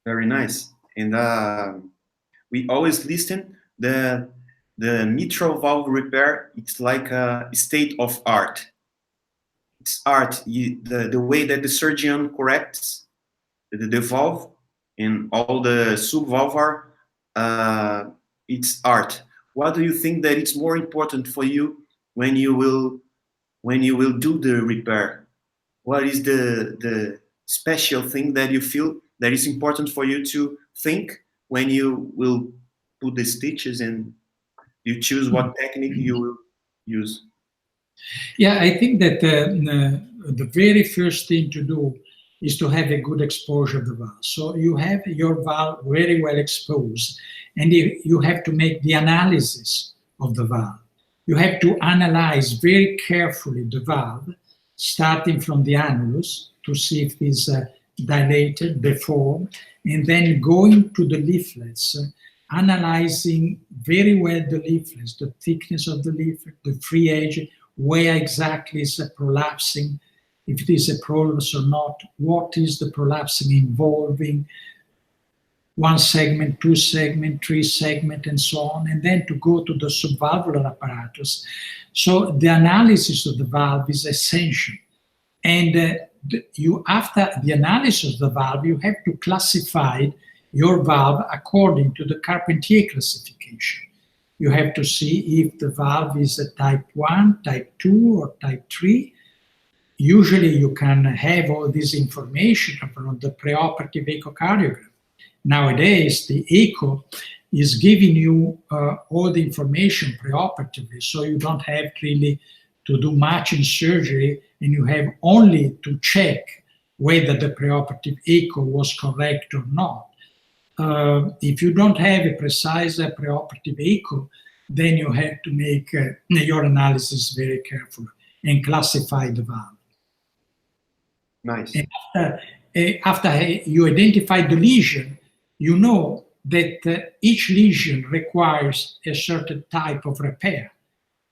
Very nice. And we always listen the mitral valve repair. It's like a state of art. It's art. The way that the surgeon corrects the valve and all the subvalvar, it's art. What do you think that it's more important for you when you will do the repair? What is the special thing that you feel that is important for you to think when you will put the stitches and you choose what technique you will use? Yeah, I think that the very first thing to do is to have a good exposure of the valve. So you have your valve very well exposed, and you have to make the analysis of the valve. You have to analyze very carefully the valve, starting from the annulus to see if it's dilated, deformed, and then going to the leaflets analyzing very well the leaflets, the thickness of the leaflet, the free edge, where exactly is prolapsing, if it is a prolapse or not, what is the prolapsing involving, 1 segment, 2 segment, 3 segment, and so on, and then to go to the subvalvular apparatus. So the analysis of the valve is essential. And after the analysis of the valve, you have to classify your valve according to the Carpentier classification. You have to see if the valve is a type 1, type 2, or type 3. Usually you can have all this information from the preoperative echocardiogram. Nowadays, the echo is giving you all the information preoperatively, so you don't have really to do much in surgery, and you have only to check whether the preoperative echo was correct or not. If you don't have a precise preoperative echo, then you have to make your analysis very careful and classify the valve. Nice. And after you identify the lesion, you know that each lesion requires a certain type of repair.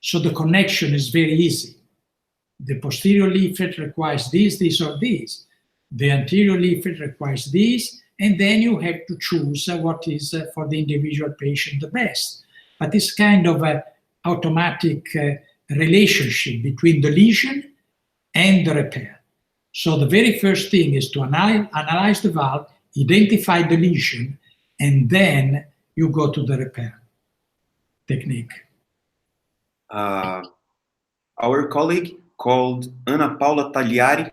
So the connection is very easy. The posterior leaflet requires this, or this. The anterior leaflet requires this, and then you have to choose what is for the individual patient the best. But it's kind of an automatic relationship between the lesion and the repair. So the very first thing is to analyze the valve, identify the lesion, and then you go to the repair technique. Our colleague called Ana Paula Tagliari,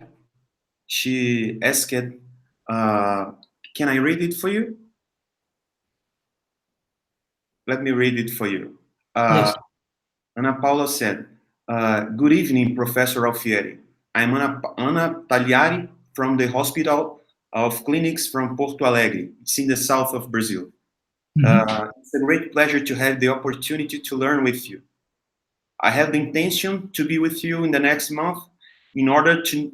she asked, can I read it for you? Let me read it for you. Yes. Ana Paula said, good evening, Professor Alfieri. I'm Ana Tagliari from the Hospital of Clinics from Porto Alegre. It's in the south of Brazil. Mm-hmm. It's a great pleasure to have the opportunity to learn with you. I have the intention to be with you in the next month in order to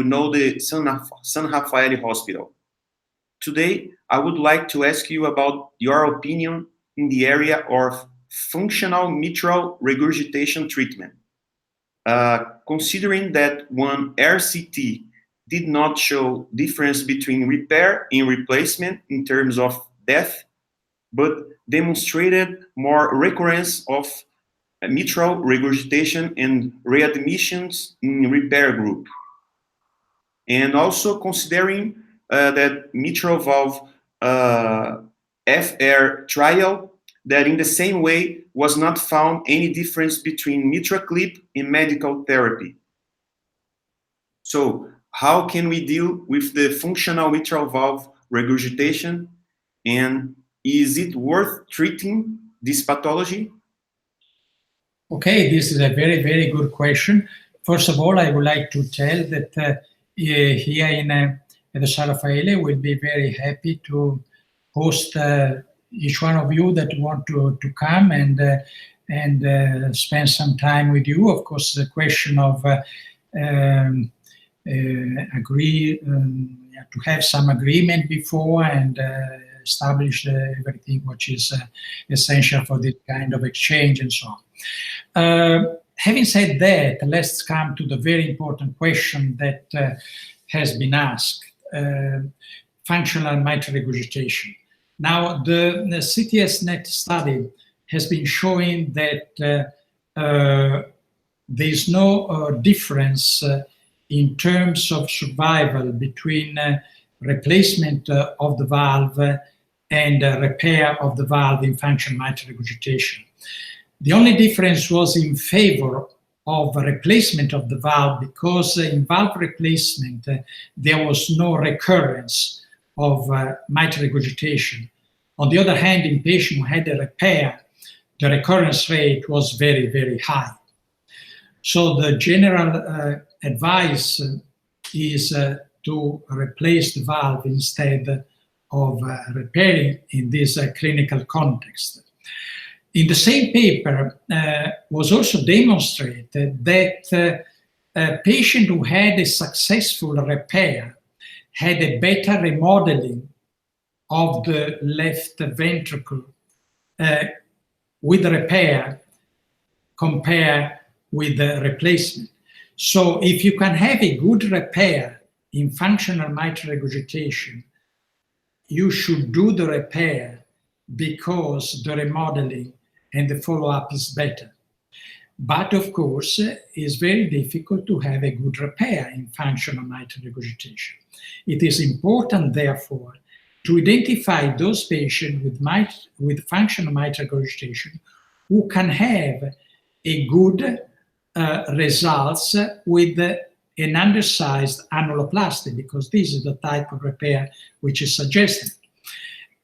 know the San Rafael Hospital. Today, I would like to ask you about your opinion in the area of functional mitral regurgitation treatment. Considering that one RCT did not show difference between repair and replacement in terms of death, but demonstrated more recurrence of mitral regurgitation and readmissions in repair group. And also considering that mitral valve FR trial, that in the same way was not found any difference between mitral clip and medical therapy. So how can we deal with the functional mitral valve regurgitation, and is it worth treating this pathology? Okay, this is a very, very good question. First of all, I would like to tell that here in the San Raffaele, we'll be very happy to host each one of you that want to come and spend some time with you. Of course, the question of to have some agreement before and establish everything which is essential for this kind of exchange and so on. Having said that, let's come to the very important question that has been asked, functional mitral regurgitation. Now, the CTS-NET study has been showing that there's no difference in terms of survival between replacement of the valve and repair of the valve in functional mitral regurgitation. The only difference was in favor of replacement of the valve, because in valve replacement there was no recurrence of mitral regurgitation. On the other hand, in patients who had a repair, the recurrence rate was very, very high. So the general advice is to replace the valve instead of repairing in this clinical context. In the same paper was also demonstrated that a patient who had a successful repair had a better remodeling of the left ventricle with repair compare with the replacement. So if you can have a good repair in functional mitral regurgitation, you should do the repair because the remodeling and the follow-up is better. But of course, it's very difficult to have a good repair in functional mitral regurgitation. It is important, therefore, to identify those patients with functional mitral regurgitation who can have a good results with an undersized annuloplasty, because this is the type of repair which is suggested.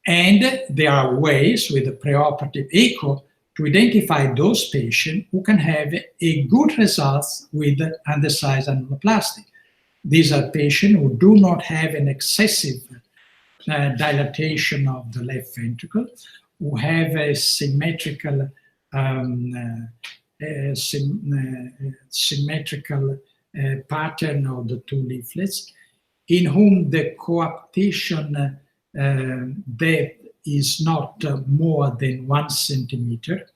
And there are ways with the preoperative echo to identify those patients who can have a good results with undersized annuloplasty. These are patients who do not have an excessive dilatation of the left ventricle, who have a symmetrical pattern of the two leaflets, in whom the coaptation depth is not more than 1 centimeter.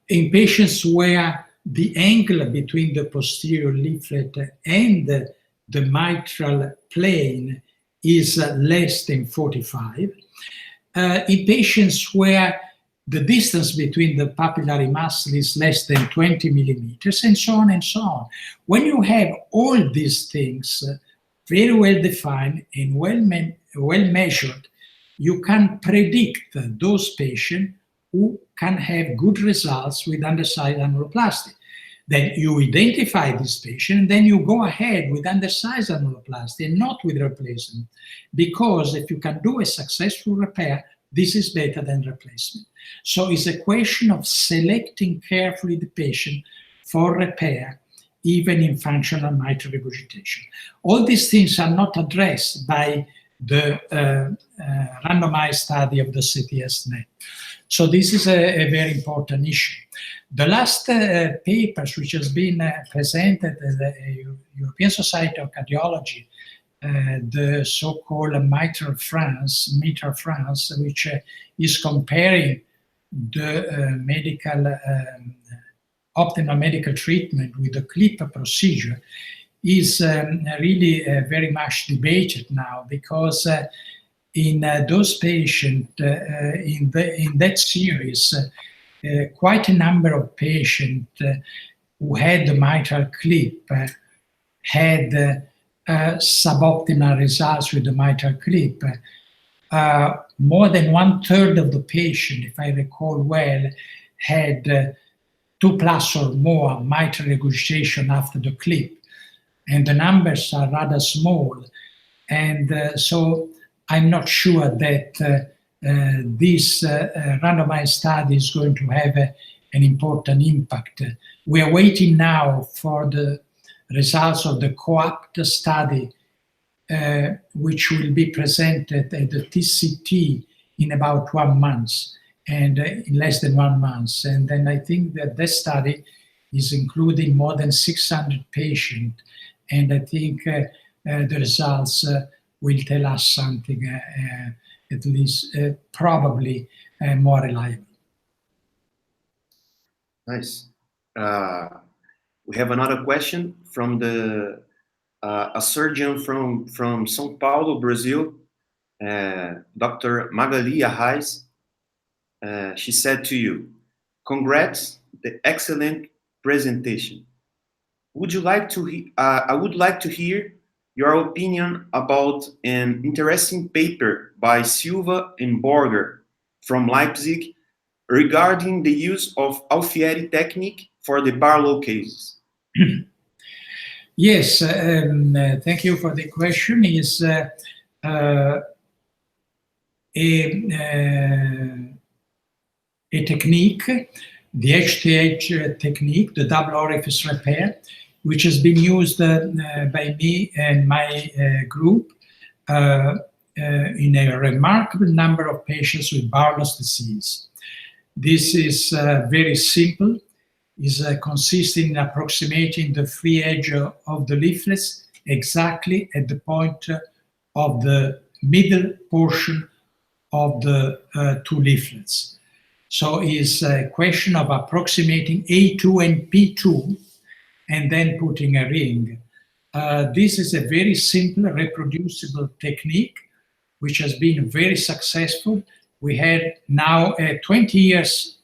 In patients where the angle between the posterior leaflet and the mitral plane is less than 45. In patients where the distance between the papillary muscle is less than 20 millimeters, and so on and so on. When you have all these things very well defined and well measured, you can predict those patients who can have good results with undersized annuloplasty. Then you identify this patient, and then you go ahead with undersized annuloplasty and not with replacement. Because if you can do a successful repair, this is better than replacement. So it's a question of selecting carefully the patient for repair, even in functional mitral regurgitation. All these things are not addressed by the randomized study of the CTS-NET. So this is a very important issue. The last papers which has been presented at the European Society of Cardiology, the so-called Mitral France, which is comparing the optimal medical treatment with the clip procedure, is really very much debated now, because in those patients, in that series, quite a number of patients who had the mitral clip had suboptimal results with the mitral clip. More than 1/3 of the patient, if I recall well, had 2+ or more mitral regurgitation after the clip, and the numbers are rather small. And so I'm not sure that this randomized study is going to have an important impact. We are waiting now for the results of the COAPT study, which will be presented at the TCT in about 1 month, and in less than 1 month. And then I think that this study is including more than 600 patients, and I think the results will tell us something, at least probably more reliable. Nice. We have another question from a surgeon from São Paulo, Brazil, Dr. Magali Arraes. She said to you, "Congrats, the excellent presentation. I would like to hear your opinion about an interesting paper by Silva and Borger from Leipzig regarding the use of Alfieri technique for the Barlow cases." Yes, thank you for the question. Is a technique, the HTH technique, the double orifice repair, which has been used by me and my group in a remarkable number of patients with Barlow's disease. This is very simple. Is consisting in approximating the free edge of the leaflets exactly at the point of the middle portion of the two leaflets. So it's a question of approximating A2 and P2 and then putting a ring. This is a very simple, reproducible technique which has been very successful. We had now 20 years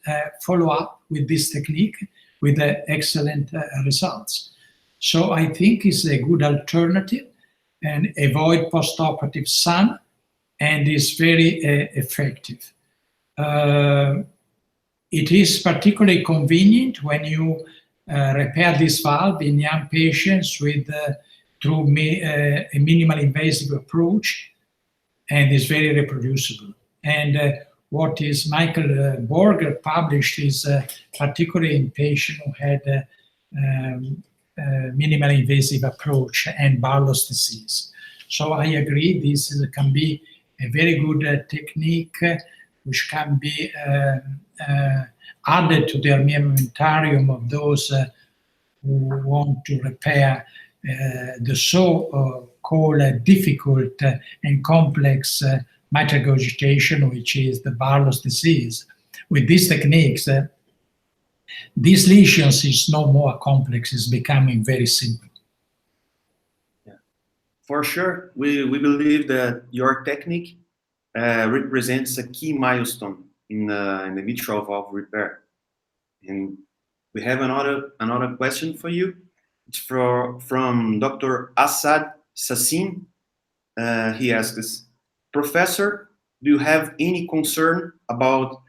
follow-up with this technique with excellent results. So I think it's a good alternative and avoid postoperative sun and is very effective. It is particularly convenient when you repair this valve in young patients with through a minimal invasive approach, and is very reproducible. And what is Michael Borger published is particularly in patients who had minimal invasive approach and Barlow's disease. So I agree, this can be a very good technique which can be added to the armamentarium of those who want to repair the so-called difficult and complex mitral regurgitation, which is the Barlow's disease. With these techniques, these lesions is no more complex, it's becoming very simple. Yeah. For sure, we believe that your technique represents a key milestone in the mitral valve repair. And we have another question for you. It's from Dr. Assad Sassin. He asks, Professor, do you have any concern about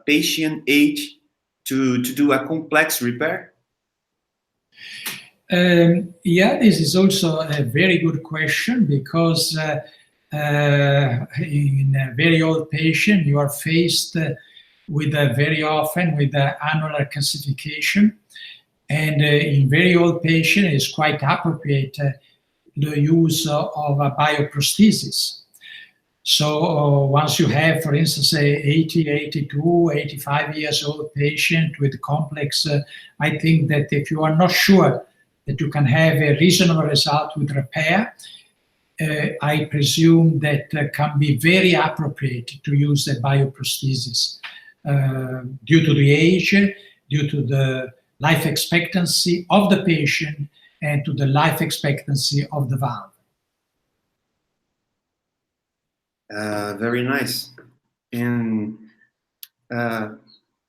patient age to do a complex repair? Yeah, this is also a very good question, because in a very old patient, you are faced with very often with annular calcification. And in very old patient, it's quite appropriate the use of a bioprosthesis. So once you have, for instance, a 80, 82, 85 years old patient with complex, I think that if you are not sure that you can have a reasonable result with repair, I presume that can be very appropriate to use a bioprosthesis due to the age, due to the life expectancy of the patient, and to the life expectancy of the valve. Very nice. And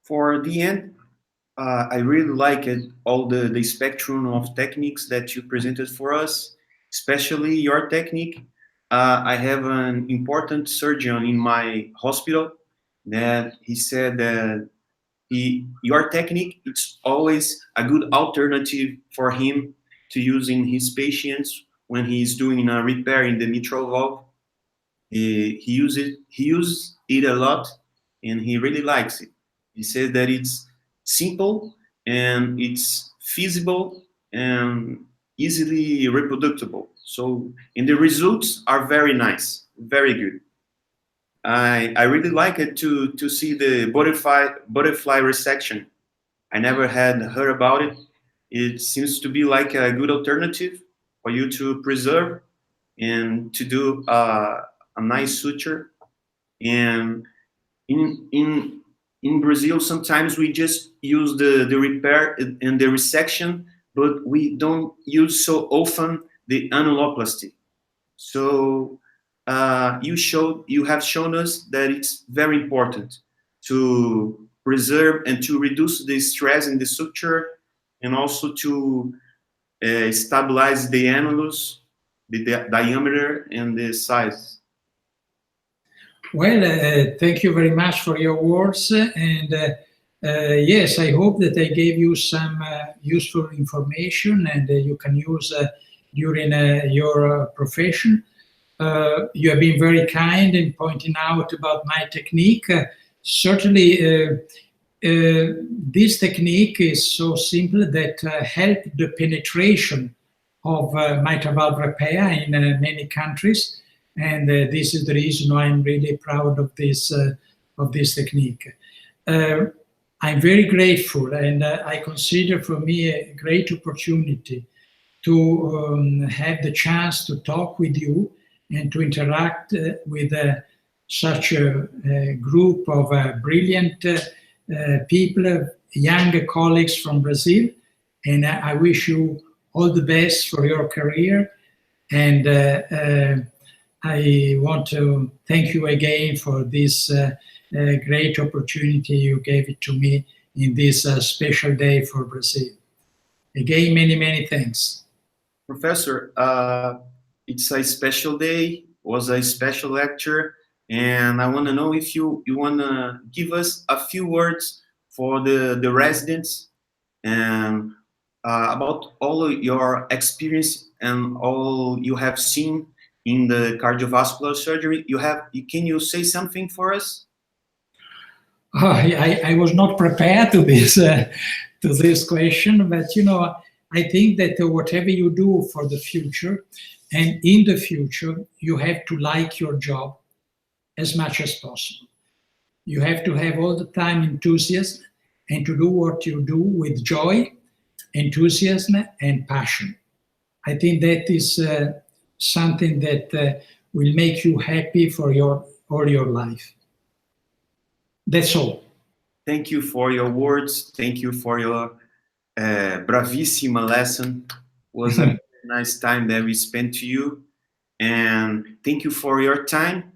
for the end, I really liked all the spectrum of techniques that you presented for us, especially your technique. I have an important surgeon in my hospital that he said that your technique, it's always a good alternative for him to use in his patients when he's doing a repair in the mitral valve. He uses it a lot, and he really likes it. He said that it's simple and it's feasible and easily reproducible. So, and the results are very nice, very good. I really like it to see the butterfly resection. I never had heard about it. It seems to be like a good alternative for you to preserve and to do a nice suture. And in Brazil, sometimes we just use the repair and the resection, but we don't use so often the annuloplasty. So you have shown us that it's very important to preserve and to reduce the stress in the suture, and also to stabilize the annulus, the diameter and the size. Well, thank you very much for your words, and yes, I hope that I gave you some useful information and you can use during your profession. You have been very kind in pointing out about my technique. Certainly, this technique is so simple that helps the penetration of mitral valve repair in many countries. And this is the reason why I'm really proud of this technique. I'm very grateful, and I consider for me a great opportunity to have the chance to talk with you and to interact with such a group of brilliant people, young colleagues from Brazil, and I wish you all the best for your career. And I want to thank you again for this great opportunity you gave it to me in this special day for Brazil. Again, many, many thanks. Professor, it's a special day, was a special lecture, and I want to know if you want to give us a few words for the residents and about all of your experience and all you have seen in the cardiovascular surgery. Can you say something for us? Oh, I was not prepared to this question, but I think that whatever you do for the future and in the future, you have to like your job as much as possible. You have to have all the time enthusiasm and to do what you do with joy, enthusiasm, and passion. I think that is something that will make you happy for all your life. That's all. Thank you for your words. Thank you for your bravissima lesson. It was a nice time that we spent to you. And thank you for your time.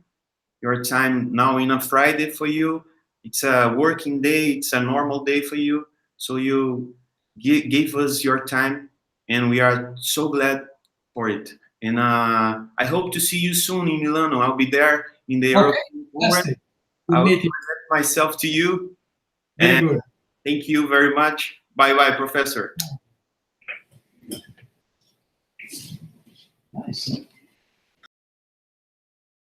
Your time now in a Friday for you. It's a working day. It's a normal day for you. So you gave us your time, and we are so glad for it. And I hope to see you soon in Milano. I'll be there in the European Congress. I will present myself to you. Very good. Thank you very much. Bye-bye, Professor. Nice.